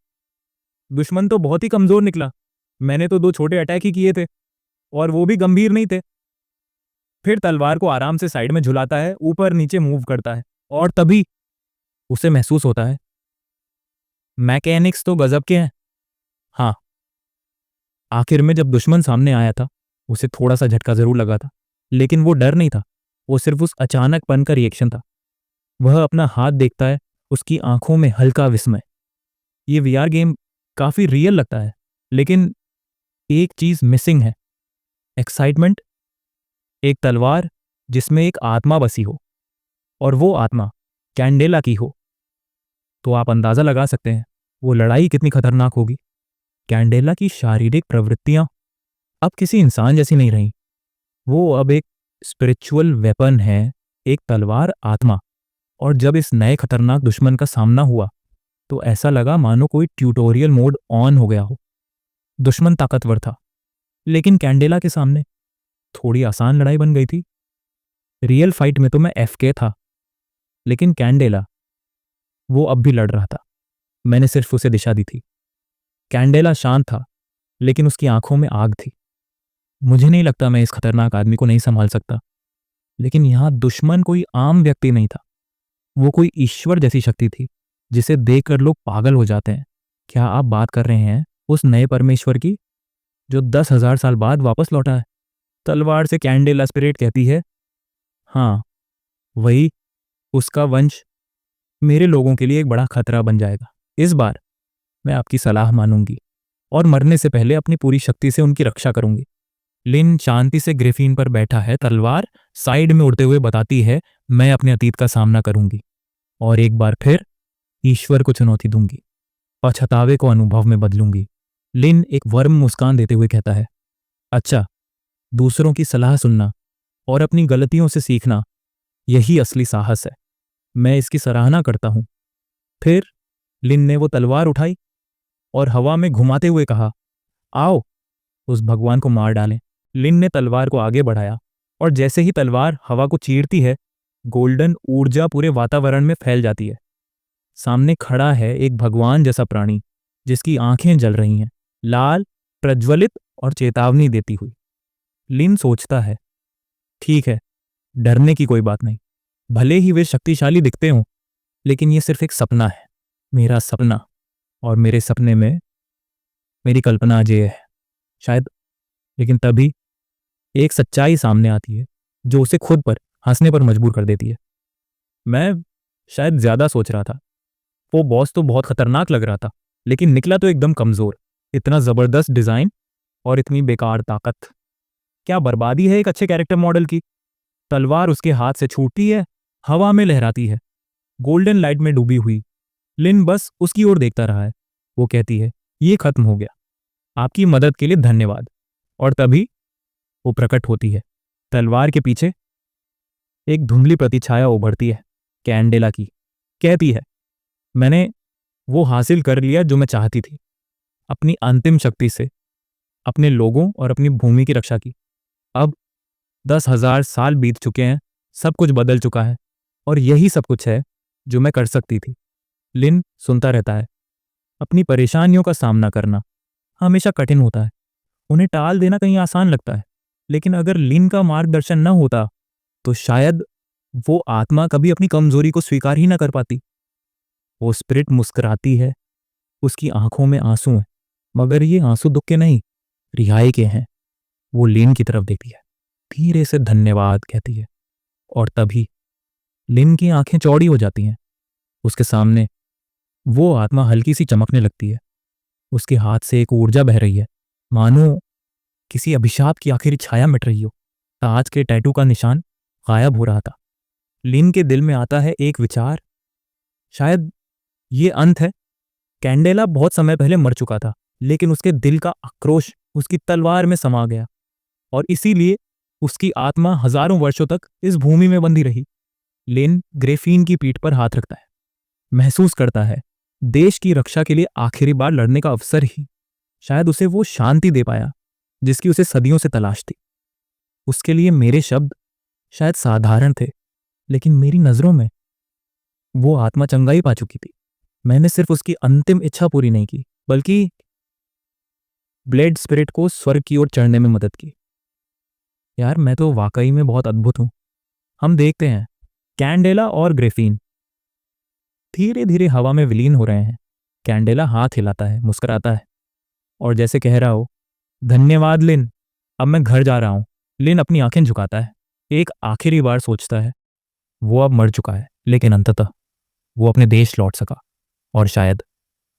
दुश्मन तो बहुत ही कमजोर निकला। मैंने तो 2 छोटे अटैक ही किए थे और वो भी गंभीर नहीं थे। फिर तलवार को आराम से साइड में झुलाता है, ऊपर नीचे मूव करता है और तभी उसे महसूस होता है, मैकेनिक्स तो गजब के हैं। हाँ, आखिर में जब दुश्मन सामने आया था, उसे थोड़ा सा झटका जरूर लगा था, लेकिन वो डर नहीं था। वो सिर्फ उस अचानकपन का रिएक्शन था। वह अपना हाथ देखता है, उसकी आंखों में हल्का विस्मय। ये वीआर गेम काफी रियल लगता है, लेकिन एक चीज मिसिंग है, एक्साइटमेंट। एक तलवार जिसमें एक आत्मा बसी हो और वो आत्मा कैंडेला की हो, तो आप अंदाजा लगा सकते हैं वो लड़ाई कितनी खतरनाक होगी। कैंडेला की शारीरिक प्रवृत्तियां अब किसी इंसान जैसी नहीं रही। वो अब एक स्पिरिचुअल वेपन है, एक तलवार आत्मा। और जब इस नए खतरनाक दुश्मन का सामना हुआ तो ऐसा लगा मानो कोई ट्यूटोरियल मोड ऑन हो गया हो। दुश्मन ताकतवर था, लेकिन कैंडेला के सामने थोड़ी आसान लड़ाई बन गई थी। रियल फाइट में तो मैं एफके था, लेकिन कैंडेला, वो अब भी लड़ रहा था। मैंने सिर्फ उसे दिशा दी थी। कैंडेला शांत था, लेकिन उसकी आंखों में आग थी। मुझे नहीं लगता मैं इस खतरनाक आदमी को नहीं संभाल सकता, लेकिन यहां दुश्मन कोई आम व्यक्ति नहीं था। वो कोई ईश्वर जैसी शक्ति थी जिसे देखकर लोग पागल हो जाते हैं। क्या आप बात कर रहे हैं उस नए परमेश्वर की जो 10,000 साल बाद वापस लौटा है? तलवार से कैंडेला स्पिरिट कहती है, हाँ, वही। उसका वंश मेरे लोगों के लिए एक बड़ा खतरा बन जाएगा। इस बार मैं आपकी सलाह मानूंगी और मरने से पहले अपनी पूरी शक्ति से उनकी रक्षा करूंगी। लिन शांति से ग्रिफिन पर बैठा है, तलवार साइड में उड़ते हुए बताती है, मैं अपने अतीत का सामना करूंगी और एक बार फिर ईश्वर को चुनौती दूंगी, पछतावे को अनुभव में बदलूंगी। लिन एक वर्म मुस्कान देते हुए कहता है, अच्छा, दूसरों की सलाह सुनना और अपनी गलतियों से सीखना, यही असली साहस है। मैं इसकी सराहना करता हूं। फिर लिन ने वो तलवार उठाई और हवा में घुमाते हुए कहा, आओ, उस भगवान को मार डालें। लिन ने तलवार को आगे बढ़ाया और जैसे ही तलवार हवा को चीरती है, गोल्डन ऊर्जा पूरे वातावरण में फैल जाती है। सामने खड़ा है एक भगवान जैसा प्राणी जिसकी आंखें जल रही हैं, लाल, प्रज्वलित और चेतावनी देती हुई। लिन सोचता है, ठीक है, डरने की कोई बात नहीं। भले ही वे शक्तिशाली दिखते हों, लेकिन ये सिर्फ एक सपना है, मेरा सपना। और मेरे सपने में मेरी कल्पना अजय है, शायद। लेकिन तभी एक सच्चाई सामने आती है जो उसे खुद पर हंसने पर मजबूर कर देती है। मैं शायद ज्यादा सोच रहा था। वो बॉस तो बहुत खतरनाक लग रहा था, लेकिन निकला तो एकदम कमजोर। इतना जबरदस्त डिजाइन और इतनी बेकार ताकत। क्या बर्बादी है एक अच्छे कैरेक्टर मॉडल की। तलवार उसके हाथ से छूटती है, हवा में लहराती है, गोल्डन लाइट में डूबी हुई। लिन बस उसकी ओर देखता रहा है। वो कहती है, ये खत्म हो गया, आपकी मदद के लिए धन्यवाद। और तभी वो प्रकट होती है। तलवार के पीछे एक धुंधली प्रतिछाया उभरती है। कैंडेला की। कहती है, मैंने वो हासिल कर लिया जो मैं चाहती थी, अपनी अंतिम शक्ति से, अपने लोगों और अपनी भूमि की रक्षा की। अब 10,000 साल बीत चुके हैं, सब कुछ बदल चुका है और यही सब कुछ है जो मैं कर सकती थी। लिन सुनता रहता है। अपनी परेशानियों का सामना करना हमेशा कठिन होता है। उन्हें टाल देना कहीं आसान लगता है, लेकिन अगर लिन का मार्गदर्शन न होता तो शायद वो आत्मा कभी अपनी कमजोरी को स्वीकार ही ना कर पाती। वो स्पिरिट मुस्कुराती है, उसकी आंखों में आंसू हैं, मगर ये आंसू दुख के नहीं, रिहाई के हैं। वो लिन की तरफ देखती है, धीरे से धन्यवाद कहती है, और तभी लिन की आंखें चौड़ी हो जाती हैं। उसके सामने वो आत्मा हल्की सी चमकने लगती है। उसके हाथ से एक ऊर्जा बह रही है, मानो किसी अभिशाप की आखिरी छाया मिट रही हो। ताज के टैटू का निशान गायब हो रहा था। लिन के दिल में आता है एक विचार, शायद ये अंत है। कैंडेला बहुत समय पहले मर चुका था, लेकिन उसके दिल का आक्रोश उसकी तलवार में समा गया और इसीलिए उसकी आत्मा हजारों वर्षों तक इस भूमि में बंधी रही। लिन ग्रेफीन की पीठ पर हाथ रखता है, महसूस करता है देश की रक्षा के लिए आखिरी बार लड़ने का अवसर ही शायद उसे वो शांति दे पाया जिसकी उसे सदियों से तलाश थी। उसके लिए मेरे शब्द शायद साधारण थे, लेकिन मेरी नजरों में वो आत्मा चंगाई पा चुकी थी। मैंने सिर्फ उसकी अंतिम इच्छा पूरी नहीं की, बल्कि ब्लेड स्पिरिट को स्वर्ग की ओर चढ़ने में मदद की। यार, मैं तो वाकई में बहुत अद्भुत हूं। हम देखते हैं कैंडेला और ग्रेफीन धीरे धीरे हवा में विलीन हो रहे हैं। कैंडेला हाथ हिलाता है, मुस्कुराता है और जैसे कह रहा हो, धन्यवाद लिन, अब मैं घर जा रहा हूं। लिन अपनी आंखें झुकाता है, एक आखिरी बार सोचता है। वो अब मर चुका है, लेकिन अंततः वो अपने देश लौट सका और शायद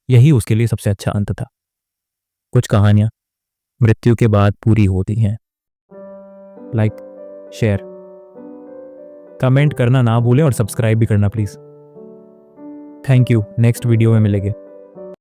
यही उसके लिए सबसे अच्छा अंत था। कुछ कहानियां मृत्यु के बाद पूरी होती हैं। लाइक, शेयर, कमेंट करना ना भूलें और सब्सक्राइब भी करना please. Thank you. Next video में मिलेंगे।